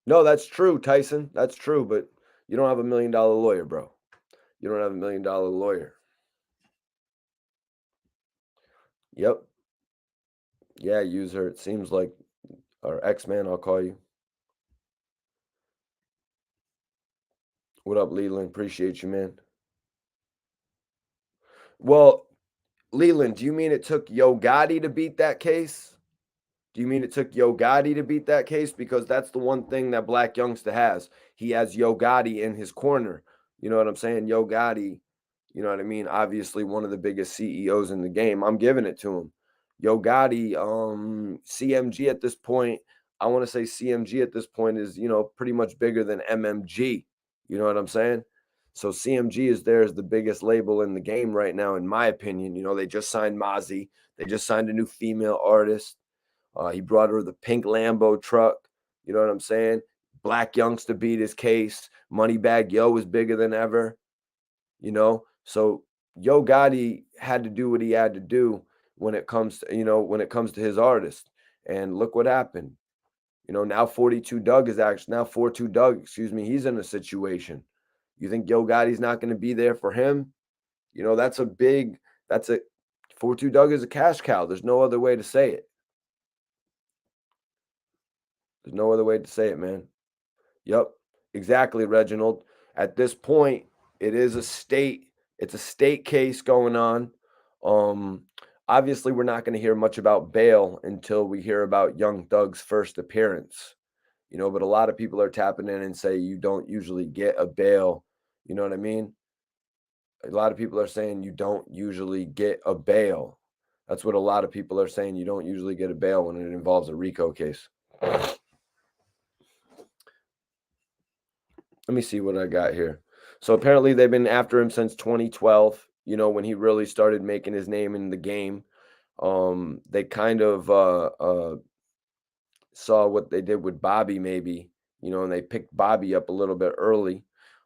no, that's true, Tyson. That's true. But you don't have $1 million lawyer, bro. You don't have $1 million lawyer. Yep. Yeah, user. It seems like, or X-Man, I'll call you. What up, Leland? Appreciate you, man. Well, Leland, do you mean it took Yo Gotti to beat that case? Do you mean it took Yo Gotti to beat that case? Because that's the one thing that Black Youngster has. He has Yo Gotti in his corner. You know what I'm saying? Yo Gotti, you know what I mean? Obviously, one of the biggest CEOs in the game. I'm giving it to him. Yo Gotti, CMG at this point, I want to say CMG at this point is, you know, pretty much bigger than MMG. You know what I'm saying? So CMG is there as the biggest label in the game right now, in my opinion. You know, they just signed Mozzie. They just signed a new female artist. He brought her the pink Lambo truck. You know what I'm saying? Black Youngster beat his case. Moneybag Yo is bigger than ever. You know, so Yo Gotti had to do what he had to do when it comes to, you know, when it comes to his artist. And look what happened. You know, now 42 Doug is actually now 42 Doug, excuse me, he's in a situation. You think Yo Gotti's not going to be there for him? You know, that's a 42 Doug is a cash cow. There's no other way to say it. There's no other way to say it, man. Yep, exactly, Reginald. At this point, it's a state case going on. Um, Obviously, we're not going to hear much about bail until we hear about Young Thug's first appearance. You know, but a lot of people are tapping in and say you don't usually get a bail. You know what I mean? A lot of people are saying you don't usually get a bail. That's what a lot of people are saying. You don't usually get a bail when it involves a RICO case. Let me see what I got here. So apparently they've been after him since 2012, you know, when he really started making his name in the game. They kind of saw what they did with Bobby, maybe, you know, and they picked Bobby up a little bit early.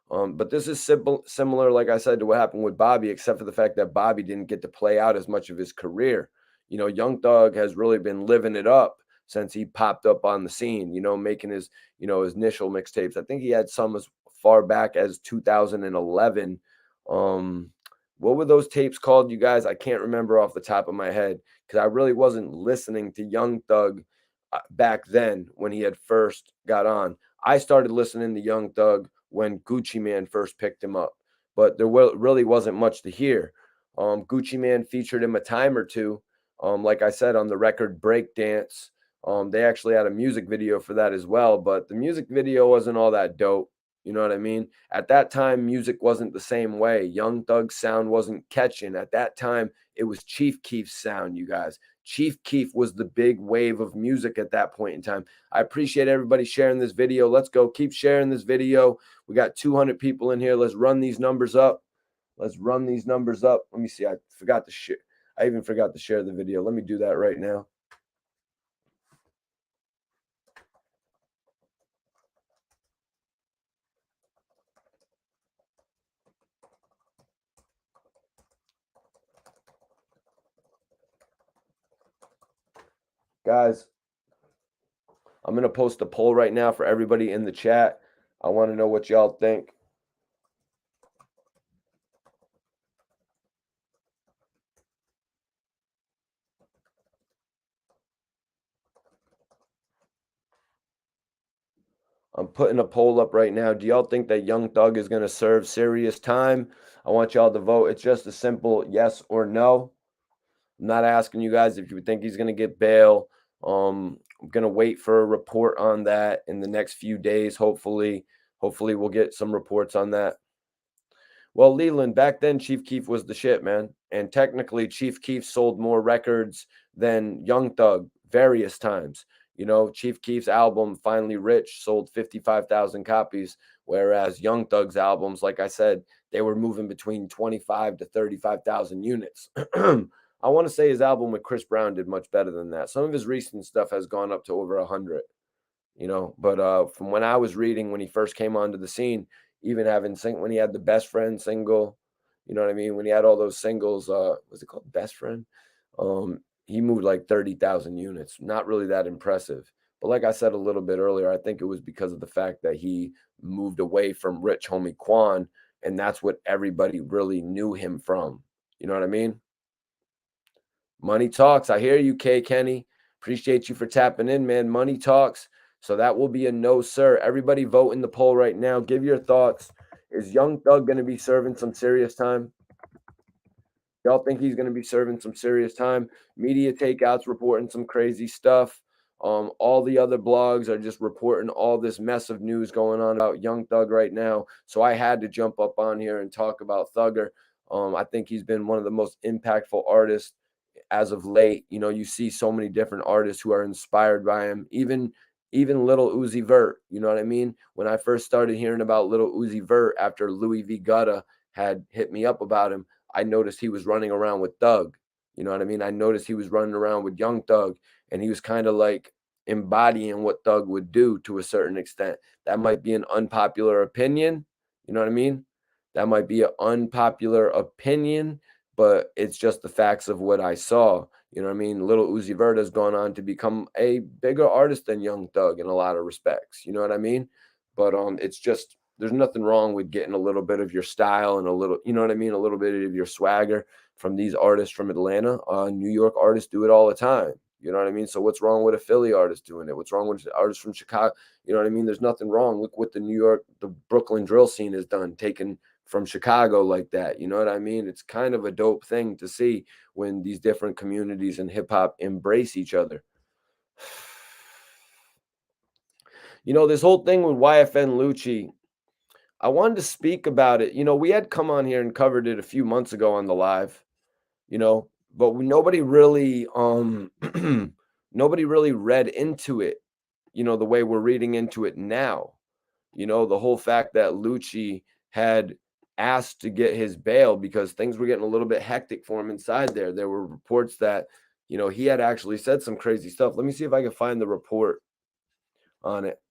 But this is similar, like I said, to what happened with Bobby, except for the fact that Bobby didn't get to play out as much of his career. You know, Young Thug has really been living it up since he popped up on the scene, you know, making his, you know, his initial mixtapes. I think he had some as far back as 2011. What were those tapes called, you guys? I can't remember off the top of my head because I really wasn't listening to Young Thug back then when he had first got on. I started listening to Young Thug when Gucci Man first picked him up, but there really wasn't much to hear. Gucci Man featured him a time or two. Like I said, on the record Breakdance. They actually had a music video for that as well, but the music video wasn't all that dope. You know what I mean? At that time, music wasn't the same way. Young Thug's sound wasn't catching. At that time, it was Chief Keef's sound, you guys. Chief Keef was the big wave of music at that point in time. I appreciate everybody sharing this video. Let's go. Keep sharing this video. We got 200 people in here. Let's run these numbers up. Let's run these numbers up. Let me see. I forgot to share. I even forgot to share the video. Let me do that right now. Guys, I'm going to post a poll right now for everybody in the chat. I want to know what y'all think. I'm putting a poll up right now. Do y'all think that Young Thug is going to serve serious time? I want y'all to vote. It's just a simple yes or no. I'm not asking you guys if you think he's going to get bail. I'm going to wait for a report on that in the next few days. Hopefully we'll get some reports on that. Well, Leland, back then Chief Keef was the shit, man. And technically Chief Keef sold more records than Young Thug various times. You know, Chief Keef's album Finally Rich sold 55,000 copies, whereas Young Thug's albums, like I said, they were moving between 25 to 35,000 units. I want to say his album with Chris Brown did much better than that. Some of his recent stuff has gone up to over 100, you know, but from when I was reading when he first came onto the scene, even having when he had the Best Friend single, you know what I mean? When he had all those singles, was it called Best Friend? He moved like 30,000 units. Not really that impressive. But like I said a little bit earlier, I think it was because of the fact that he moved away from Rich Homie Quan, and that's what everybody really knew him from. You know what I mean? Money talks. I hear you, K Kenny. Appreciate you for tapping in, man. Money talks. So that will be a no, sir. Everybody vote in the poll right now. Give your thoughts. Is Young Thug going to be serving some serious time? Y'all think he's going to be serving some serious time? Media takeouts reporting some crazy stuff. All the other blogs are just reporting all this mess of news going on about Young Thug right now. So I had to jump up on here and talk about Thugger. I think he's been one of the most impactful artists as of late. You know, you see so many different artists who are inspired by him, even Little Uzi Vert. You know what I mean? When I first started hearing about Little Uzi Vert after Louis V. Gutta had hit me up about him, I noticed he was running around with Thug. You know what I mean? I noticed he was running around with Young Thug, and he was kind of like embodying what Thug would do to a certain extent. That might be an unpopular opinion. You know what I mean? That might be an unpopular opinion, but it's just the facts of what I saw. You know what I mean? Little Uzi Vert has gone on to become a bigger artist than Young Thug in a lot of respects. You know what I mean? But it's just there's nothing wrong with getting a little bit of your style and a little, you know what I mean, a little bit of your swagger from these artists from Atlanta. New York artists do it all the time. You know what I mean? So what's wrong with a Philly artist doing it? What's wrong with artists from Chicago? You know what I mean? There's nothing wrong. Look what the Brooklyn drill scene has done, taken from Chicago like that. You know what I mean? It's kind of a dope thing to see when these different communities in hip hop embrace each other. You know, this whole thing with YFN Lucci, I wanted to speak about it. You know, we had come on here and covered it a few months ago on the live, you know, but nobody really nobody really read into it, you know, the way we're reading into it now. You know, the whole fact that Lucci had asked to get his bail because things were getting a little bit hectic for him inside there. There were reports that, you know, he had actually said some crazy stuff. Let me see if I can find the report on it.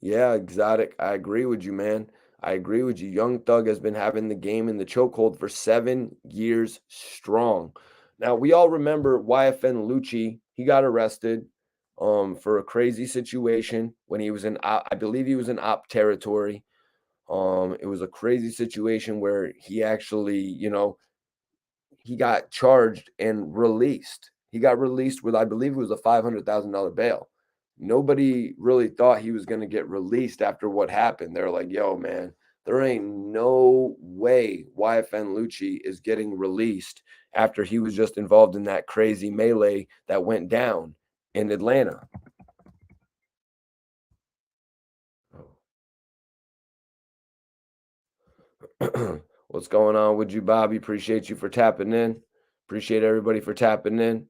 Yeah, Exotic. I agree with you, man. I agree with you. Young Thug has been having the game in the chokehold for 7 years strong. Now, we all remember YFN Lucci. He got arrested for a crazy situation when he was in, I believe he was in op territory. It was a crazy situation where he actually, you know, he got charged and released. He got released with, I believe it was a $500,000 bail. Nobody really thought he was going to get released after what happened. They're like, yo, man, there ain't no way YFN Lucci is getting released after he was just involved in that crazy melee that went down in Atlanta. What's going on with you, Bobby? Appreciate you for tapping in. Appreciate everybody for tapping in.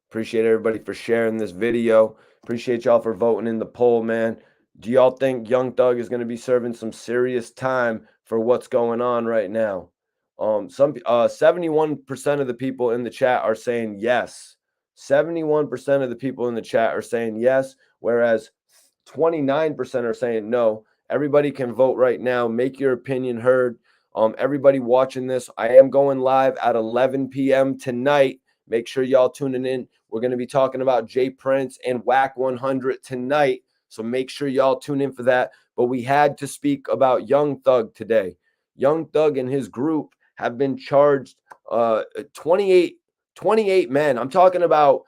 Appreciate everybody for sharing this video. Appreciate y'all for voting in the poll, man. Do y'all think Young Thug is gonna be serving some serious time for what's going on right now? 71% of the people in the chat are saying yes. 71% of the people in the chat are saying yes, whereas 29% are saying no. Everybody can vote right now. Make your opinion heard. Everybody watching this, I am going live at 11 p.m. tonight. Make sure y'all tuning in. We're going to be talking about Jay Prince and Whack 100 tonight. So make sure y'all tune in for that. But we had to speak about Young Thug today. Young Thug and his group have been charged 28 men. I'm talking about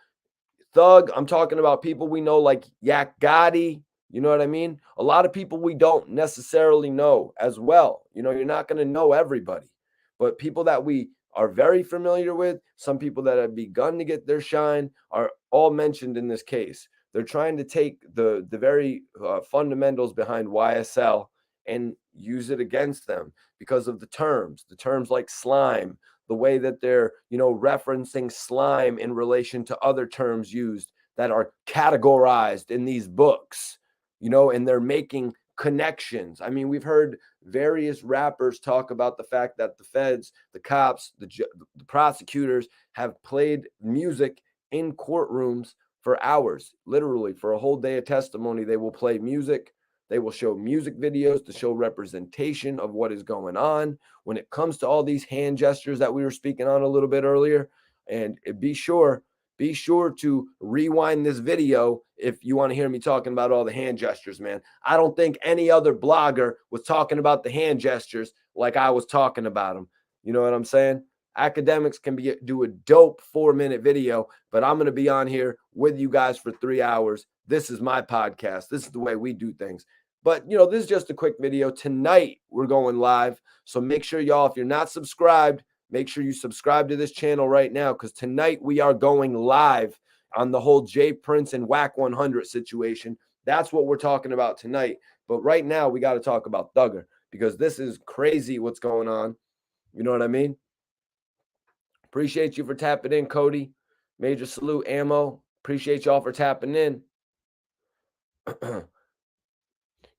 Thug. I'm talking about people we know like Yak Gotti. You know what I mean? A lot of people we don't necessarily know as well. You know, you're not going to know everybody, but people that we are very familiar with, some people that have begun to get their shine are all mentioned in this case. They're trying to take the very fundamentals behind YSL and use it against them because of the terms like slime, the way that they're, referencing slime in relation to other terms used that are categorized in these books, and they're making connections. I mean, we've heard various rappers talk about the fact that the feds, the cops, the prosecutors have played music in courtrooms for hours, literally for a whole day of testimony. They will play music. They will show music videos to show representation of what is going on when it comes to all these hand gestures that we were speaking on a little bit earlier. And be sure to rewind this video if you want to hear me talking about all the hand gestures, man. I don't think any other blogger was talking about the hand gestures like I was talking about them. You know what I'm saying? Academics can do a dope 4-minute video, but I'm going to be on here with you guys for 3 hours. This is my podcast. This is the way we do things. But, this is just a quick video. Tonight, we're going live. So make sure y'all, if you're not subscribed, make sure you subscribe to this channel right now, because tonight we are going live on the whole Jay Prince and Whack 100 situation. That's what we're talking about tonight. But right now, we got to talk about Thugger, because this is crazy what's going on. You know what I mean? Appreciate you for tapping in, Cody. Major salute, Ammo. Appreciate y'all for tapping in.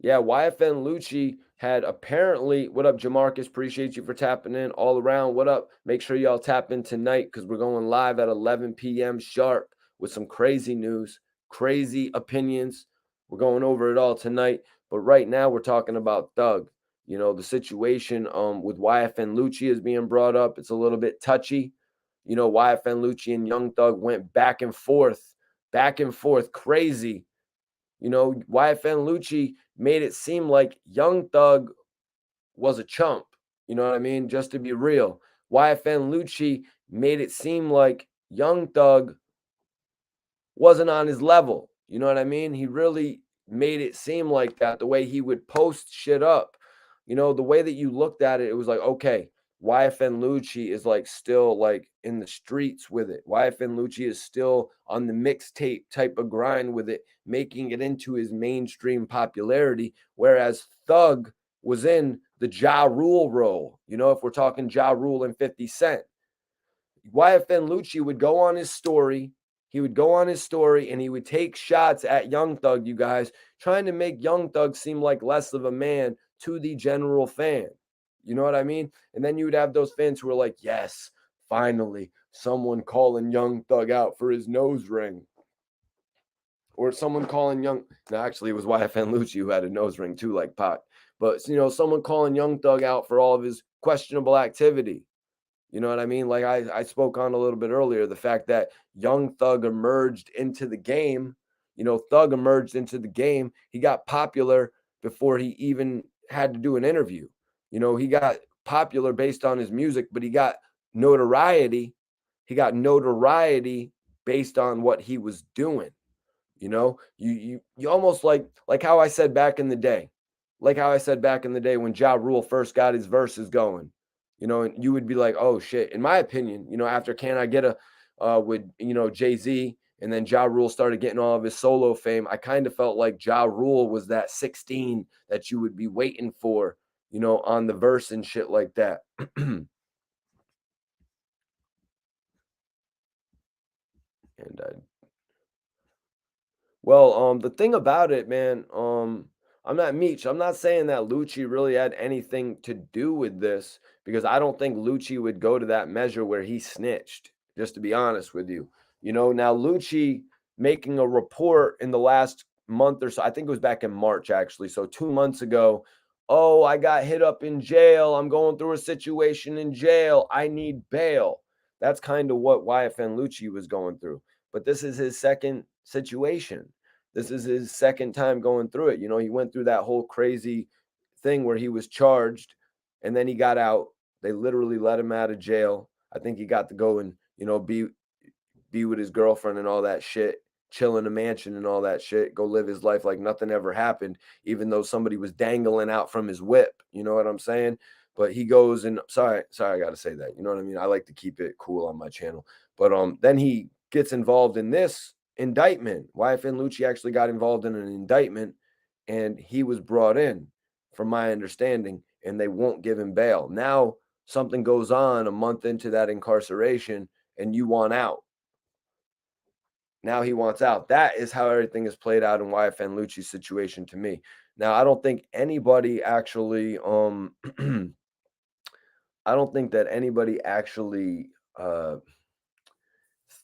Yeah, YFN Lucci had apparently, what up, Jamarcus? Appreciate you for tapping in all around. What up? Make sure y'all tap in tonight, because we're going live at 11 p.m. sharp with some crazy news, crazy opinions. We're going over it all tonight. But right now, we're talking about Thug. The situation with YFN Lucci is being brought up. It's a little bit touchy. YFN Lucci and Young Thug went back and forth, crazy. YFN Lucci made it seem like Young Thug was a chump. You know what I mean? Just to be real, YFN Lucci made it seem like Young Thug wasn't on his level. You know what I mean? He really made it seem like that, the way he would post shit up. The way that you looked at it, it was like, okay, YFN Lucci is like still like in the streets with it. YFN Lucci is still on the mixtape type of grind with it, making it into his mainstream popularity. Whereas Thug was in the Ja Rule role. If we're talking Ja Rule and 50 Cent, YFN Lucci would go on his story. He would go on his story and he would take shots at Young Thug, you guys, trying to make Young Thug seem like less of a man to the general fan. You know what I mean? And then you would have those fans who were like, yes, finally, someone calling Young Thug out for his nose ring. Or someone calling no, actually, it was YFN Lucci who had a nose ring too, like Pac. But, someone calling Young Thug out for all of his questionable activity. You know what I mean? Like I spoke on a little bit earlier, the fact that Young Thug emerged into the game. Thug emerged into the game. He got popular before he even had to do an interview. He got popular based on his music, but he got notoriety. He got notoriety based on what he was doing. You almost like how I said back in the day, when Ja Rule first got his verses going, and you would be like, oh shit. In my opinion, after Can I Get a with Jay-Z, and then Ja Rule started getting all of his solo fame, I kind of felt like Ja Rule was that 16 that you would be waiting for, on the verse and shit like that. And well, the thing about it, man, I'm not Meech. I'm not saying that Lucci really had anything to do with this because I don't think Lucci would go to that measure where he snitched, just to be honest with you. Now Lucci making a report in the last month or so, I think it was back in March actually. So 2 months ago, oh, I got hit up in jail. I'm going through a situation in jail. I need bail. That's kind of what YFN Lucci was going through. But this is his second situation. This is his second time going through it. He went through that whole crazy thing where he was charged and then he got out. They literally let him out of jail. I think he got to go and, be with his girlfriend and all that shit, chill in a mansion and all that shit, go live his life like nothing ever happened, even though somebody was dangling out from his whip. You know what I'm saying? But he goes and sorry, I gotta say that. You know what I mean? I like to keep it cool on my channel. But then he gets involved in this indictment. YFN Lucci actually got involved in an indictment and he was brought in, from my understanding, and they won't give him bail. Now something goes on a month into that incarceration and you want out. Now he wants out. That is how everything is played out in YFN Lucci's situation to me. Now, I don't think anybody actually I don't think that anybody actually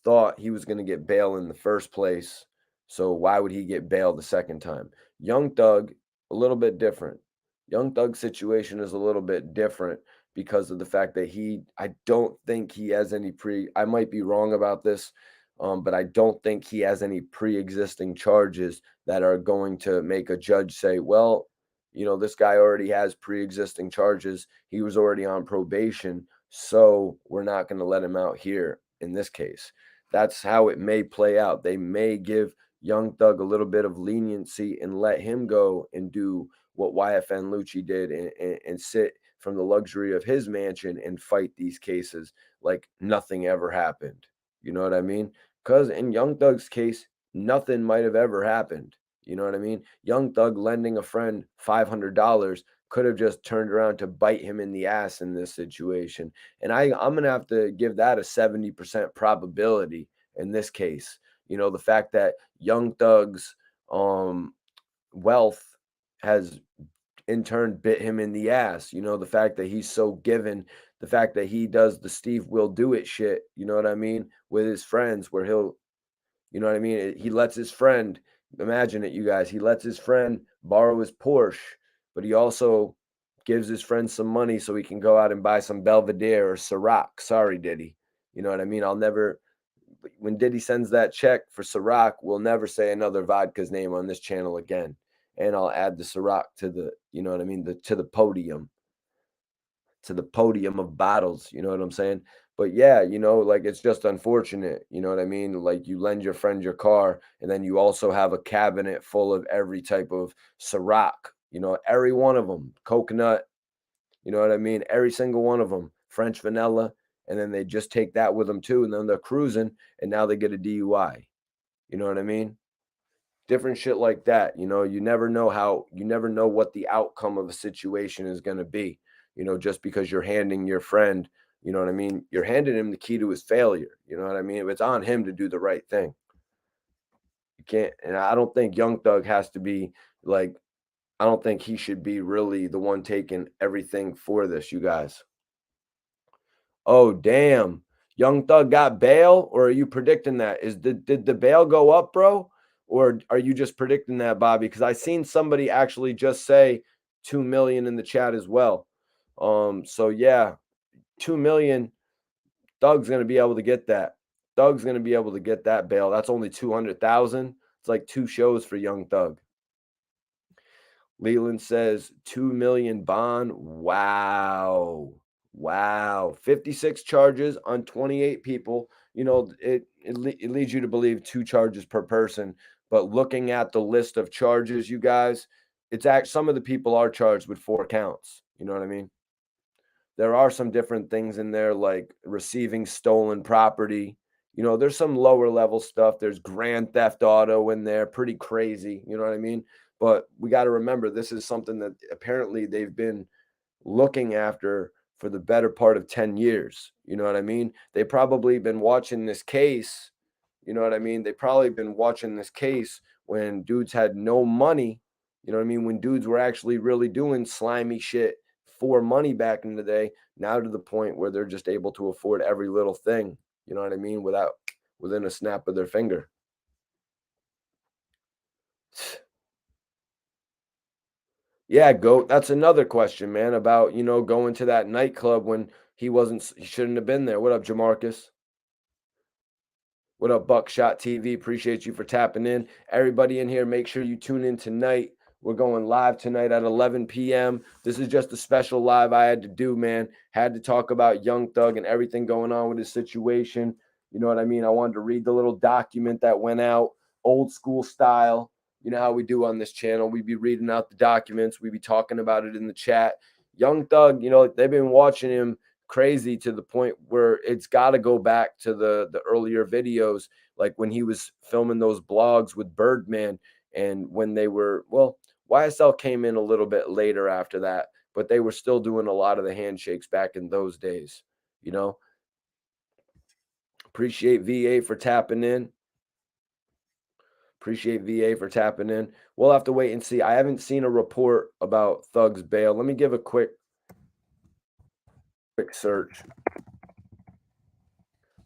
thought he was going to get bail in the first place. So why would he get bail the second time? Young Thug, a little bit different. Young Thug's situation is a little bit different because of the fact that I don't think he has any I might be wrong about this, but I don't think he has any pre-existing charges that are going to make a judge say, well, this guy already has pre-existing charges. He was already on probation, so we're not going to let him out here in this case. That's how it may play out. They may give Young Thug a little bit of leniency and let him go and do what YFN Lucci did and sit from the luxury of his mansion and fight these cases like nothing ever happened. You know what I mean? Because in Young Thug's case, nothing might have ever happened. You know what I mean? Young Thug lending a friend $500 could have just turned around to bite him in the ass in this situation. And I'm going to have to give that a 70% probability in this case. The fact that Young Thug's wealth has in turn bit him in the ass. The fact that he's so given, the fact that he does the Steve will do it shit, you know what I mean, with his friends where he'll, you know what I mean? He lets his friend, imagine it, you guys, he lets his friend borrow his Porsche, but he also gives his friend some money so he can go out and buy some Belvedere or Ciroc. Sorry, Diddy. You know what I mean? When Diddy sends that check for Ciroc, we'll never say another vodka's name on this channel again. And I'll add the Ciroc to the, you know what I mean? To the podium of bottles, you know what I'm saying? But yeah, like it's just unfortunate, you know what I mean? Like you lend your friend your car and then you also have a cabinet full of every type of Ciroc, every one of them, coconut, you know what I mean? Every single one of them, French vanilla, and then they just take that with them too, and then they're cruising, and now they get a DUI. You know what I mean? Different shit like that. You never know what the outcome of a situation is going to be. Just because you're handing your friend, you know what I mean? You're handing him the key to his failure. You know what I mean? It's on him to do the right thing. You can't, and I don't think Young Thug has to be like, I don't think he should be really the one taking everything for this, you guys. Oh, damn. Young Thug got bail, or are you predicting that? Did the bail go up, bro? Or are you just predicting that, Bobby? Because I seen somebody actually just say 2 million in the chat as well. So yeah, 2 million. Thug's gonna be able to get that. Thug's gonna be able to get that bail. That's only 200,000. It's like 2 shows for Young Thug. Leland says 2 million bond. Wow. 56 charges on 28 people. It leads you to believe 2 charges per person. But looking at the list of charges, you guys, some of the people are charged with 4 counts. You know what I mean? There are some different things in there like receiving stolen property. There's some lower level stuff. There's grand theft auto in there, pretty crazy. You know what I mean? But we got to remember this is something that apparently they've been looking after for the better part of 10 years. You know what I mean? They probably been watching this case. You know what I mean? They probably been watching this case when dudes had no money, You know what I mean? When dudes were actually really doing slimy shit for money back in the day, now to the point where they're just able to afford every little thing. You know what I mean? Within a snap of their finger. Yeah, goat. That's another question, man, about, going to that nightclub when he shouldn't have been there. What up, Jamarcus? What up, Buckshot TV? Appreciate you for tapping in. Everybody in here, make sure you tune in tonight. We're going live tonight at 11 p.m. This is just a special live I had to do, man. Had to talk about Young Thug and everything going on with his situation. You know what I mean? I wanted to read the little document that went out, old school style. You know how we do on this channel. We be reading out the documents. We be talking about it in the chat. Young Thug, they've been watching him crazy to the point where it's got to go back to the earlier videos, like when he was filming those blogs with Birdman, and when they were, well, YSL came in a little bit later after that, but they were still doing a lot of the handshakes back in those days. Appreciate VA for tapping in. Appreciate VA for tapping in. We'll have to wait and see. I haven't seen a report about Thug's bail. Let me give a quick search.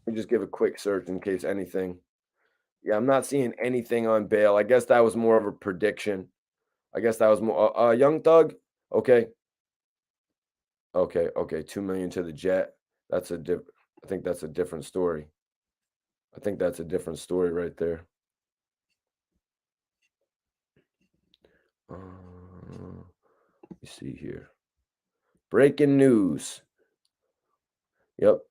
Let me just give a quick search in case anything. Yeah, I'm not seeing anything on bail. I guess that was more of a prediction. I guess that was more Young Thug. Okay. Okay. 2 million to the Jet. That's I think that's a different story. I think that's a different story right there. Let me see here. Breaking news. Yep,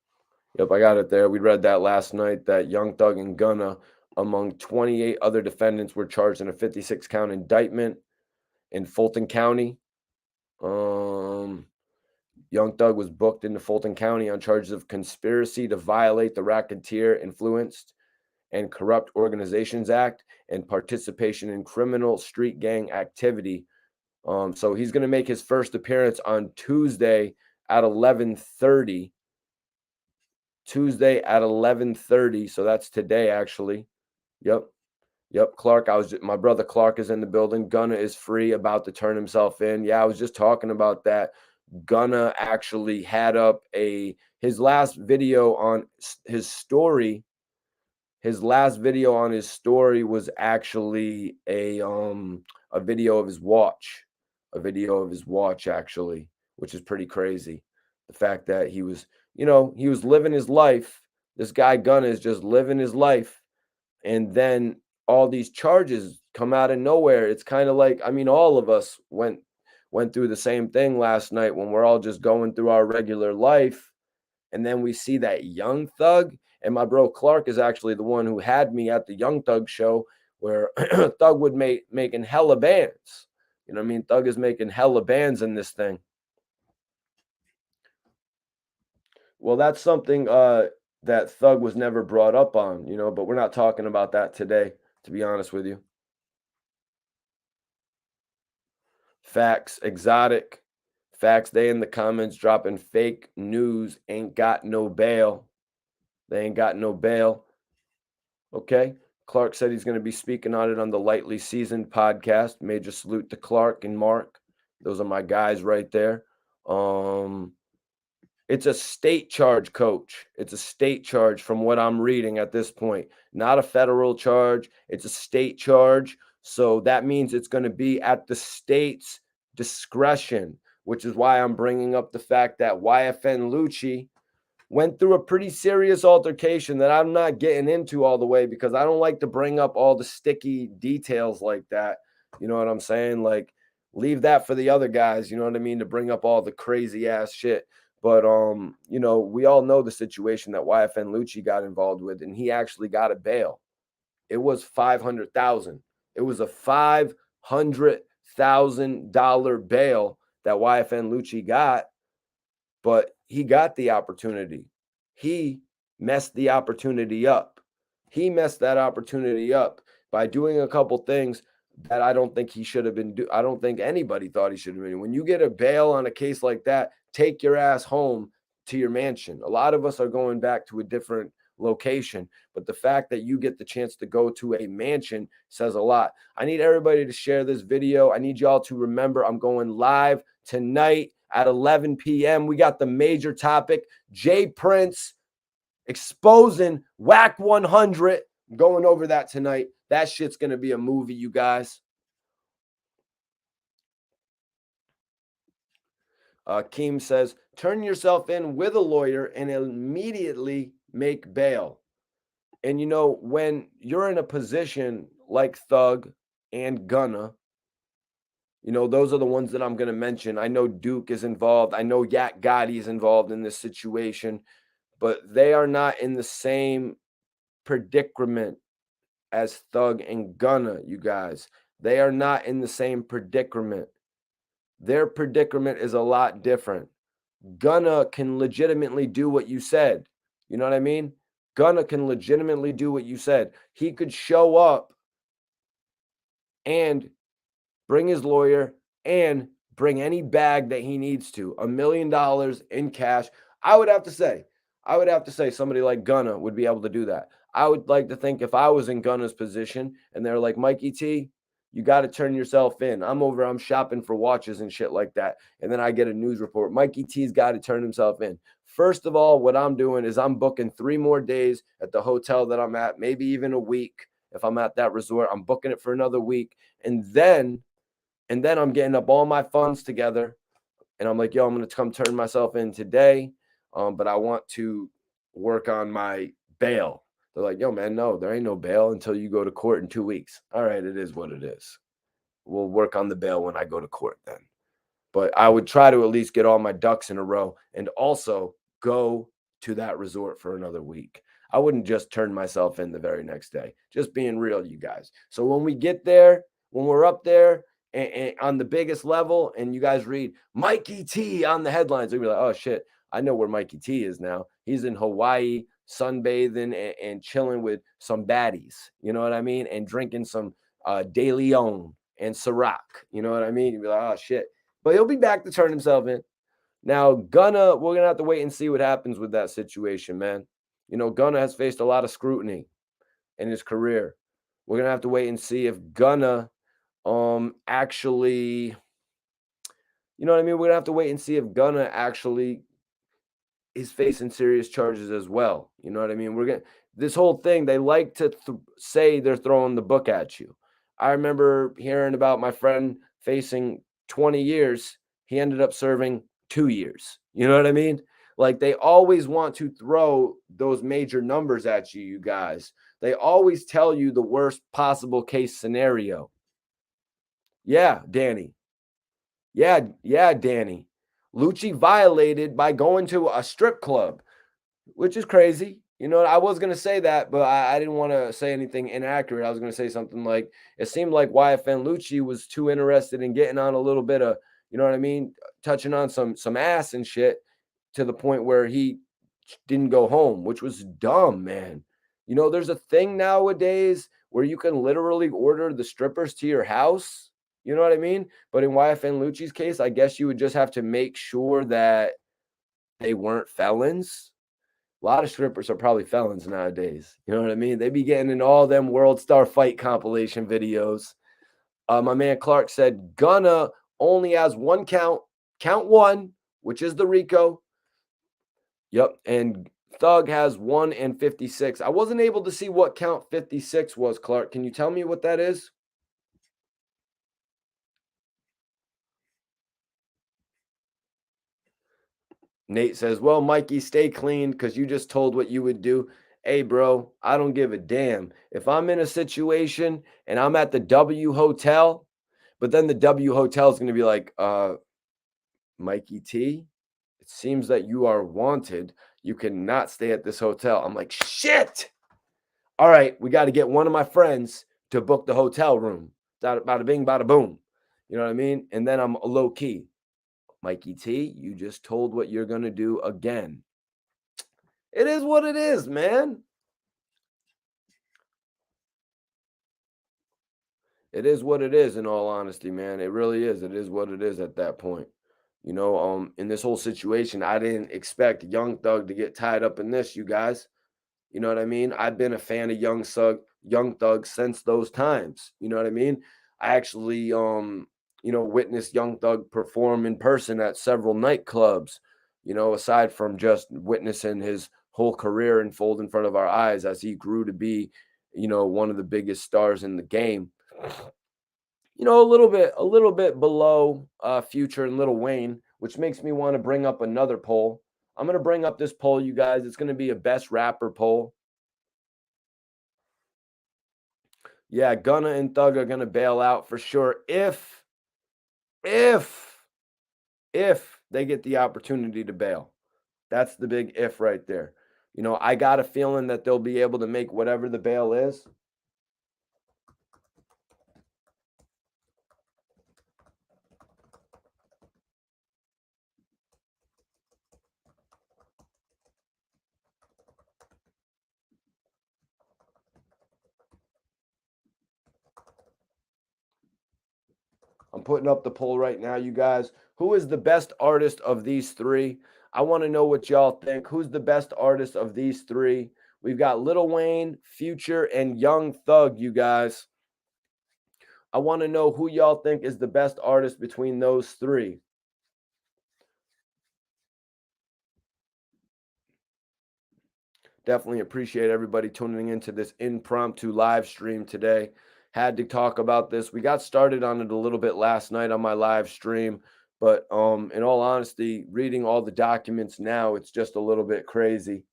I got it there. We read that last night that Young Thug and Gunna, among 28 other defendants, were charged in a 56-count indictment in Fulton County. Young Thug was booked into Fulton County on charges of conspiracy to violate the Racketeer, Influenced, and Corrupt Organizations Act and participation in criminal street gang activity. So he's going to make his first appearance on Tuesday at 11:30. So that's today, actually. Yep. Clark, my brother Clark is in the building. Gunna is free, about to turn himself in. Yeah, I was just talking about that. Gunna actually had up his last video on his story. His last video on his story was actually a video of his watch. Actually, which is pretty crazy. The fact that he was living his life. This guy Gunna is just living his life, and then all these charges come out of nowhere. It's kind of like, all of us went through the same thing last night when we're all just going through our regular life, and then we see that Young Thug. And my bro Clark is actually the one who had me at the Young Thug show, where Thug would making hella bands. You know what I mean? Thug is making hella bands in this thing. Well, that's something that Thug was never brought up on, but we're not talking about that today, to be honest with you. Facts, Exotic. Facts, they in the comments dropping fake news, ain't got no bail. They ain't got no bail. Okay. Clark said he's going to be speaking on it on the Lightly Seasoned podcast. Major salute to Clark and Mark. Those are my guys right there. It's a state charge, coach. It's a state charge from what I'm reading at this point. Not a federal charge. It's a state charge. So that means it's going to be at the state's discretion, which is why I'm bringing up the fact that YFN Lucci went through a pretty serious altercation that I'm not getting into all the way, because I don't like to bring up all the sticky details like that. You know what I'm saying? Like, leave that for the other guys, you know what I mean, to bring up all the crazy ass shit. But we all know the situation that YFN Lucci got involved with, and he actually got a bail. It was $500,000. It was a $500,000 bail that YFN Lucci got, but he got the opportunity. He messed the opportunity up. He messed that opportunity up by doing a couple things that I don't think he should have been doing. I don't think anybody thought he should have been. When you get a bail on a case like that, take your ass home to your mansion. A lot of us are going back to a different location. But the fact that you get the chance to go to a mansion says a lot. I need everybody to share this video. I need y'all to remember I'm going live tonight at 11 p.m. We got the major topic, Jay Prince exposing Whack 100. Going over that tonight. That shit's going to be a movie, you guys. Keem says, turn yourself in with a lawyer and immediately make bail. And, you know, when you're in a position like Thug and Gunna, you know, those are the ones that I'm going to mention. I know Duke is involved. I know Yak Gotti is involved in this situation, but they are not in the same predicament as Thug and Gunna, you guys. They are not in the same predicament. Their predicament is a lot different. Gunna can legitimately do what you said. You know what I mean? Gunna can legitimately do what you said. He could show up and bring his lawyer and bring any bag that he needs to. $1 million in cash. I would have to say somebody like Gunna would be able to do that. I would like to think if I was in Gunna's position and they're like, Mikey T, you got to turn yourself in. I'm shopping for watches and shit like that. And then I get a news report. Mikey T's got to turn himself in. First of all, what I'm doing is I'm booking 3 more days at the hotel that I'm at, maybe even a week. If I'm at that resort, I'm booking it for another week. And then I'm getting up all my funds together. And I'm like, yo, I'm going to come turn myself in today. But I want to work on my bail. They're like, yo, man, no, there ain't no bail until you go to court in 2 weeks. All right, it is what it is. We'll work on the bail when I go to court then. But I would try to at least get all my ducks in a row and also go to that resort for another week. I wouldn't just turn myself in the very next day. Just being real, you guys. So when we get there, when we're up there and on the biggest level, and you guys read Mikey T on the headlines, you'll be like, oh shit, I know where Mikey T is now. He's in Hawaii, sunbathing and chilling with some baddies. You know what I mean? And drinking some De Leon and Ciroc. You know what I mean? You'll be like, oh shit. But he'll be back to turn himself in. Now, Gunna, we're going to have to wait and see what happens with that situation, man. You know, Gunna has faced a lot of scrutiny in his career. We're going to have to wait and see if Gunna actually, you know what I mean? We're going to have to wait and see if Gunna actually is facing serious charges as well. You know what I mean? This whole thing, they like to say they're throwing the book at you. I remember hearing about my friend facing 20 years. He ended up serving 2 years. You know what I mean? Like, they always want to throw those major numbers at you, you guys. They always tell you the worst possible case scenario. Yeah, Danny. Yeah, Danny. Lucci violated by going to a strip club, which is crazy. You know, I was going to say that, but I didn't want to say anything inaccurate. I was going to say something like, it seemed like YFN Lucci was too interested in getting on a little bit of, you know what I mean, touching on some ass and shit to the point where he didn't go home, which was dumb, man. You know, there's a thing nowadays where you can literally order the strippers to your house. You know what I mean? But in YFN Lucci's case, I guess you would just have to make sure that they weren't felons. A lot of strippers are probably felons nowadays. You know what I mean? They be getting in all them World Star Fight compilation videos. My man Clark said Gunna only has one count 1, which is the RICO. Yep. And Thug has 1 and 56. I wasn't able to see what count 56 was, Clark. Can you tell me what that is? Nate says, well, Mikey, stay clean because you just told what you would do. Hey, bro, I don't give a damn. If I'm in a situation and I'm at the W Hotel, but then the W Hotel is going to be like, Mikey T, it seems that you are wanted. You cannot stay at this hotel. I'm like, shit. All right, we got to get one of my friends to book the hotel room. Bada bing, bada boom. You know what I mean? And then I'm low key. Mikey T, you just told what you're going to do again. It is what it is, man. It is what it is, in all honesty, man. It really is. It is what it is at that point. You know, in this whole situation, I didn't expect Young Thug to get tied up in this, you guys. You know what I mean? I've been a fan of Young Thug since those times. You know what I mean? I actually witnessed Young Thug perform in person at several nightclubs, aside from just witnessing his whole career unfold in front of our eyes as he grew to be, one of the biggest stars in the game. A little bit below Future and Lil Wayne, which makes me want to bring up another poll. I'm going to bring up this poll, you guys. It's going to be a best rapper poll. Yeah, Gunna and Thug are going to bail out for sure if they get the opportunity to bail. That's the big if right there. I got a feeling that they'll be able to make whatever the bail is. I'm putting up the poll right now, you guys. Who is the best artist of these three? I want to know what y'all think. Who's the best artist of these three? We've got Lil Wayne, Future, and Young Thug, you guys. I want to know who y'all think is the best artist between those three. Definitely appreciate everybody tuning into this impromptu live stream today. Had to talk about this. We got started on it a little bit last night on my live stream, but in all honesty, reading all the documents now, it's just a little bit crazy.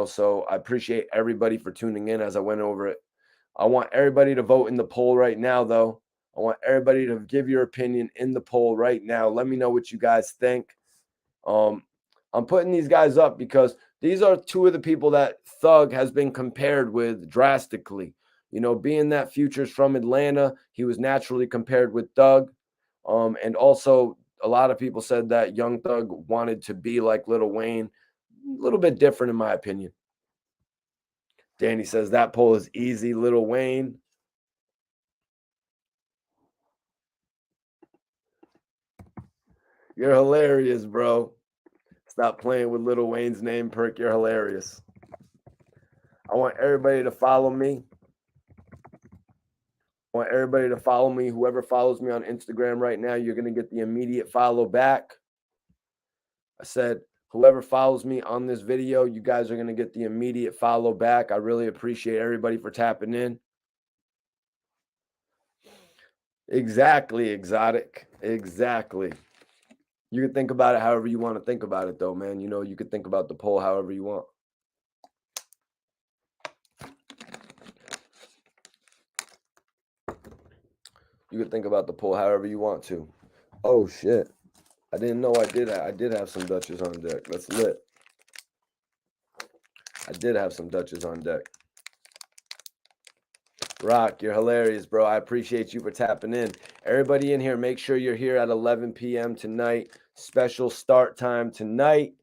So I appreciate everybody for tuning in as I went over it. I want everybody to vote in the poll right now, though. I want everybody to give your opinion in the poll right now. Let me know what you guys think. I'm putting these guys up because these are two of the people that Thug has been compared with drastically. Being that Future's from Atlanta, he was naturally compared with Thug. And also, a lot of people said that Young Thug wanted to be like Lil Wayne. A little bit different, in my opinion. Danny says that poll is easy, Lil Wayne. You're hilarious, bro. Stop playing with Lil Wayne's name, Perk. You're hilarious. I want everybody to follow me. Whoever follows me on Instagram right now, you're going to get the immediate follow back. I said, whoever follows me on this video, you guys are going to get the immediate follow back. I really appreciate everybody for tapping in. Exactly, Exotic. Exactly. You can think about it however you want to think about it, though, man. You can think about the poll however you want. You can think about the poll however you want to. Oh, shit. I didn't know I did have some Dutches on deck. That's lit. I did have some Dutches on deck. Rock, you're hilarious, bro. I appreciate you for tapping in. Everybody in here, make sure you're here at 11 p.m. tonight. Special start time tonight.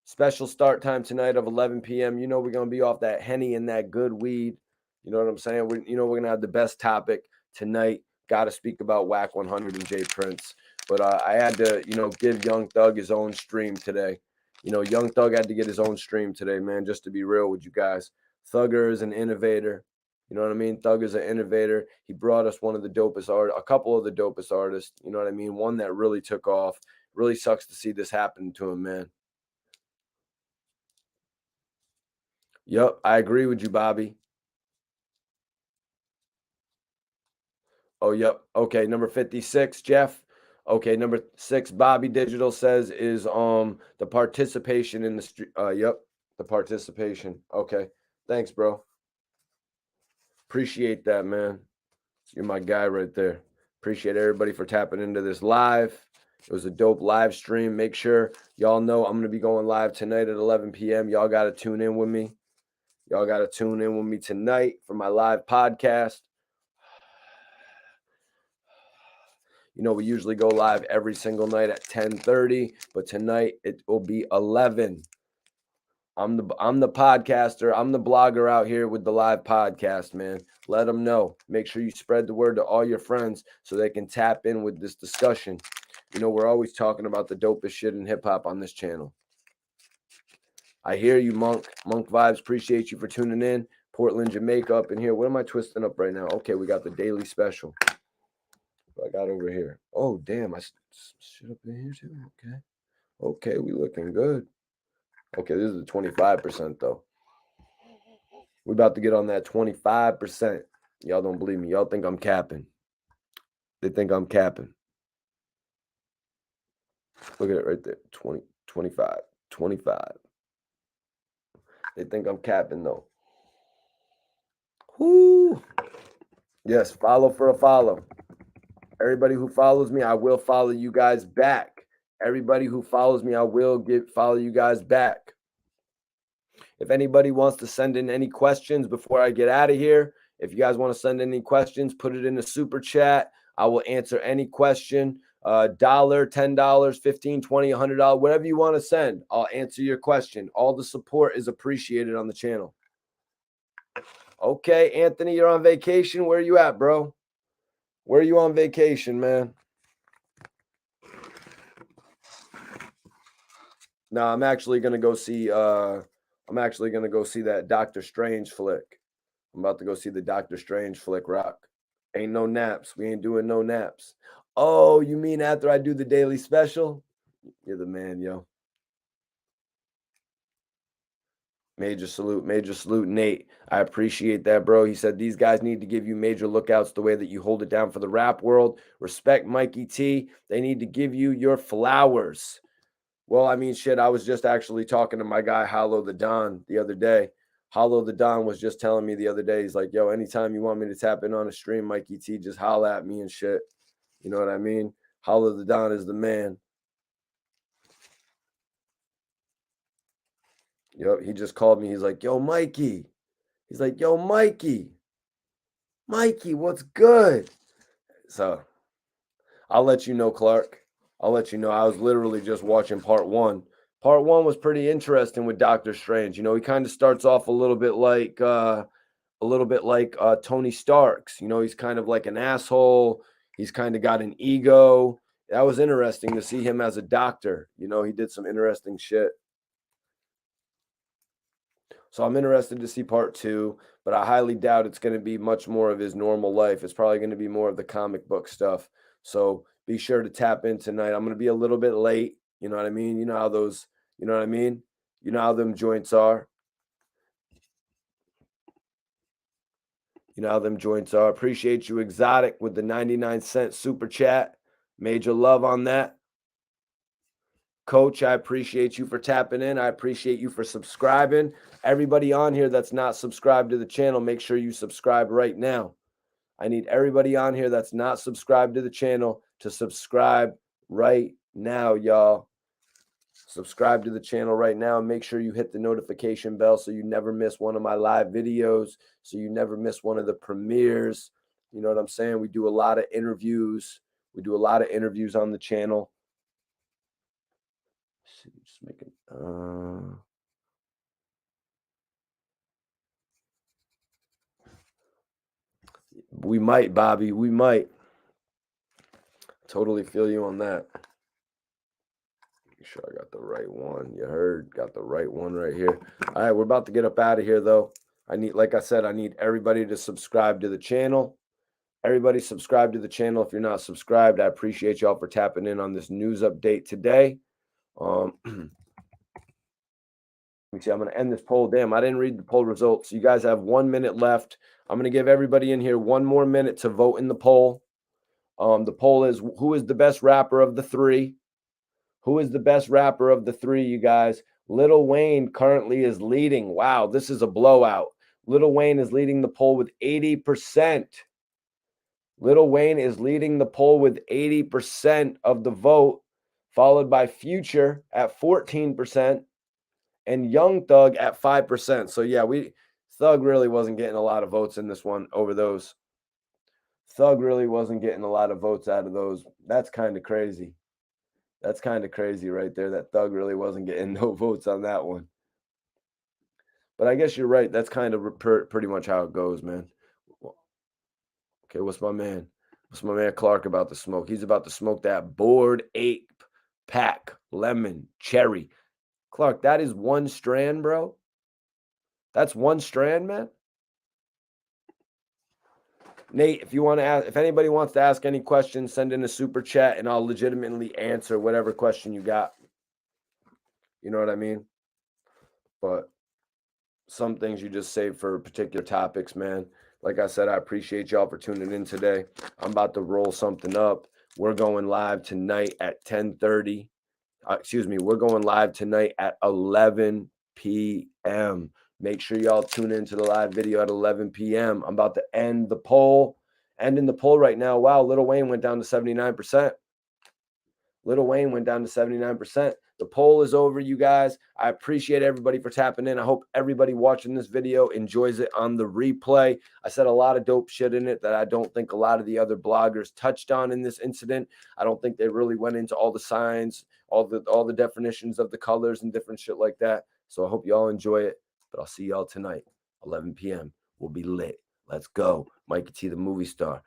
Special start time tonight of 11 p.m. We're going to be off that Henny and that good weed. You know what I'm saying? We're going to have the best topic tonight. Got to speak about Whack 100 and Jay Prince. But I had to, give Young Thug his own stream today. Young Thug had to get his own stream today, man, just to be real with you guys. Thugger is an innovator. You know what I mean? Thug is an innovator. He brought us one of the dopest a couple of the dopest artists. You know what I mean? One that really took off. Really sucks to see this happen to him, man. Yep, I agree with you, Bobby. Oh, yep. Okay, number 56, Jeff. Okay, number 6, Bobby Digital says is the participation in the street. Yep, the participation. Okay, thanks, bro. Appreciate that, man. You're my guy right there. Appreciate everybody for tapping into this live. It was a dope live stream. Make sure y'all know I'm going to be going live tonight at 11 p.m. Y'all got to tune in with me. Y'all got to tune in with me tonight for my live podcast. We usually go live every single night at 10:30, but tonight it will be 11. I'm the podcaster. I'm the blogger out here with the live podcast, man. Let them know. Make sure you spread the word to all your friends so they can tap in with this discussion. We're always talking about the dopest shit in hip hop on this channel. I hear you, Monk. Monk Vibes, appreciate you for tuning in. Portland, Jamaica up in here. What am I twisting up right now? Okay, we got the daily special. What I got over here. Oh, damn. I shit up in here too. Okay. Okay, we looking good. Okay, this is the 25% though. We're about to get on that 25%. Y'all don't believe me. Y'all think I'm capping. They think I'm capping. Look at it right there. 20, 25, 25. They think I'm capping though. Whoo. Yes, follow for a follow. Everybody who follows me, I will follow you guys back. Everybody who follows me, I will follow you guys back. If anybody wants to send in any questions before I get out of here, if you guys want to send any questions, put it in the super chat. I will answer any question. $1, $10, $15, $20, $100, whatever you want to send, I'll answer your question. All the support is appreciated on the channel. Okay, Anthony, you're on vacation. Where are you at, bro? Where are you on vacation, man? No, I'm actually gonna go see that Doctor Strange flick. I'm about to go see the Doctor Strange flick, Rock. Ain't no naps. We ain't doing no naps. Oh, you mean after I do the daily special? You're the man, yo. Major salute, Nate. I appreciate that, bro. He said these guys need to give you major lookouts the way that you hold it down for the rap world. Respect Mikey T. They need to give you your flowers. Well, I mean, shit, I was just actually talking to my guy, Hollow the Don, the other day. Hollow the Don was just telling me the other day, he's like, yo, anytime you want me to tap in on a stream, Mikey T, just holla at me and shit. You know what I mean? Hollow the Don is the man. Yep, he just called me. He's like, yo, Mikey. He's like, yo, Mikey. Mikey, what's good? So I'll let you know, Clark. I'll let you know. I was literally just watching part one. Part one was pretty interesting with Doctor Strange. You know, he kind of starts off a little bit like Tony Stark's. You know, he's kind of like an asshole. He's kind of got an ego. That was interesting to see him as a doctor. You know, he did some interesting shit. So I'm interested to see part two, but I highly doubt it's going to be much more of his normal life. It's probably going to be more of the comic book stuff. So be sure to tap in tonight. I'm going to be a little bit late. You know what I mean? You know how those, you know what I mean? You know how them joints are. You know how them joints are. Appreciate you, Exotic, with the 99-cent super chat. Major love on that. Coach, I appreciate you for tapping in. I appreciate you for subscribing. Everybody on here that's not subscribed to the channel, make sure you subscribe right now. I need everybody on here that's not subscribed to the channel to subscribe right now, y'all. Subscribe to the channel right now and make sure you hit the notification bell so you never miss one of my live videos, so you never miss one of the premieres. You know what I'm saying? We do a lot of interviews. We do a lot of interviews on the channel. Just make it. We might, Bobby. We might. Totally feel you on that. Make sure I got the right one. You heard? Got the right one right here. All right, we're about to get up out of here, though. Like I said, I need everybody to subscribe to the channel. Everybody subscribe to the channel. If you're not subscribed, I appreciate y'all for tapping in on this news update today. Let me see. I'm going to end this poll. Damn, I didn't read the poll results. You guys have 1 minute left. I'm going to give everybody in here 1 more minute to vote in the poll. The poll is, who is the best rapper of the three? Who is the best rapper of the three, you guys? Lil Wayne currently is leading. Wow, this is a blowout. Lil Wayne is leading the poll with 80%. Lil Wayne is leading the poll with 80% of the vote, followed by Future at 14% and Young Thug at 5%. So yeah, Thug really wasn't getting a lot of votes in this one over those. Thug really wasn't getting a lot of votes out of those. That's kind of crazy. That's kind of crazy right there that Thug really wasn't getting no votes on that one. But I guess you're right. That's kind of pretty much how it goes, man. Okay, what's my man? What's my man Clark about to smoke? He's about to smoke that Bored Ape Pack Lemon Cherry. Clark, that is one strand, bro. That's one strand, man. Nate, if you want to ask, if anybody wants to ask any questions, send in a super chat and I'll legitimately answer whatever question you got. You know what I mean? But some things you just save for particular topics, man. Like I said, I appreciate y'all for tuning in today. I'm about to roll something up. We're going live tonight at 10:30. We're going live tonight at 11 p.m. Make sure y'all tune into the live video at 11 p.m. I'm about to end the poll. Ending the poll right now. Wow, Lil Wayne went down to 79%. Lil Wayne went down to 79%. The poll is over, you guys. I appreciate everybody for tapping in. I hope everybody watching this video enjoys it on the replay. I said a lot of dope shit in it that I don't think a lot of the other bloggers touched on in this incident. I don't think they really went into all the signs, all the definitions of the colors and different shit like that. So I hope y'all enjoy it. But I'll see y'all tonight, 11 p.m. We'll be lit. Let's go. Mikey T, the movie star.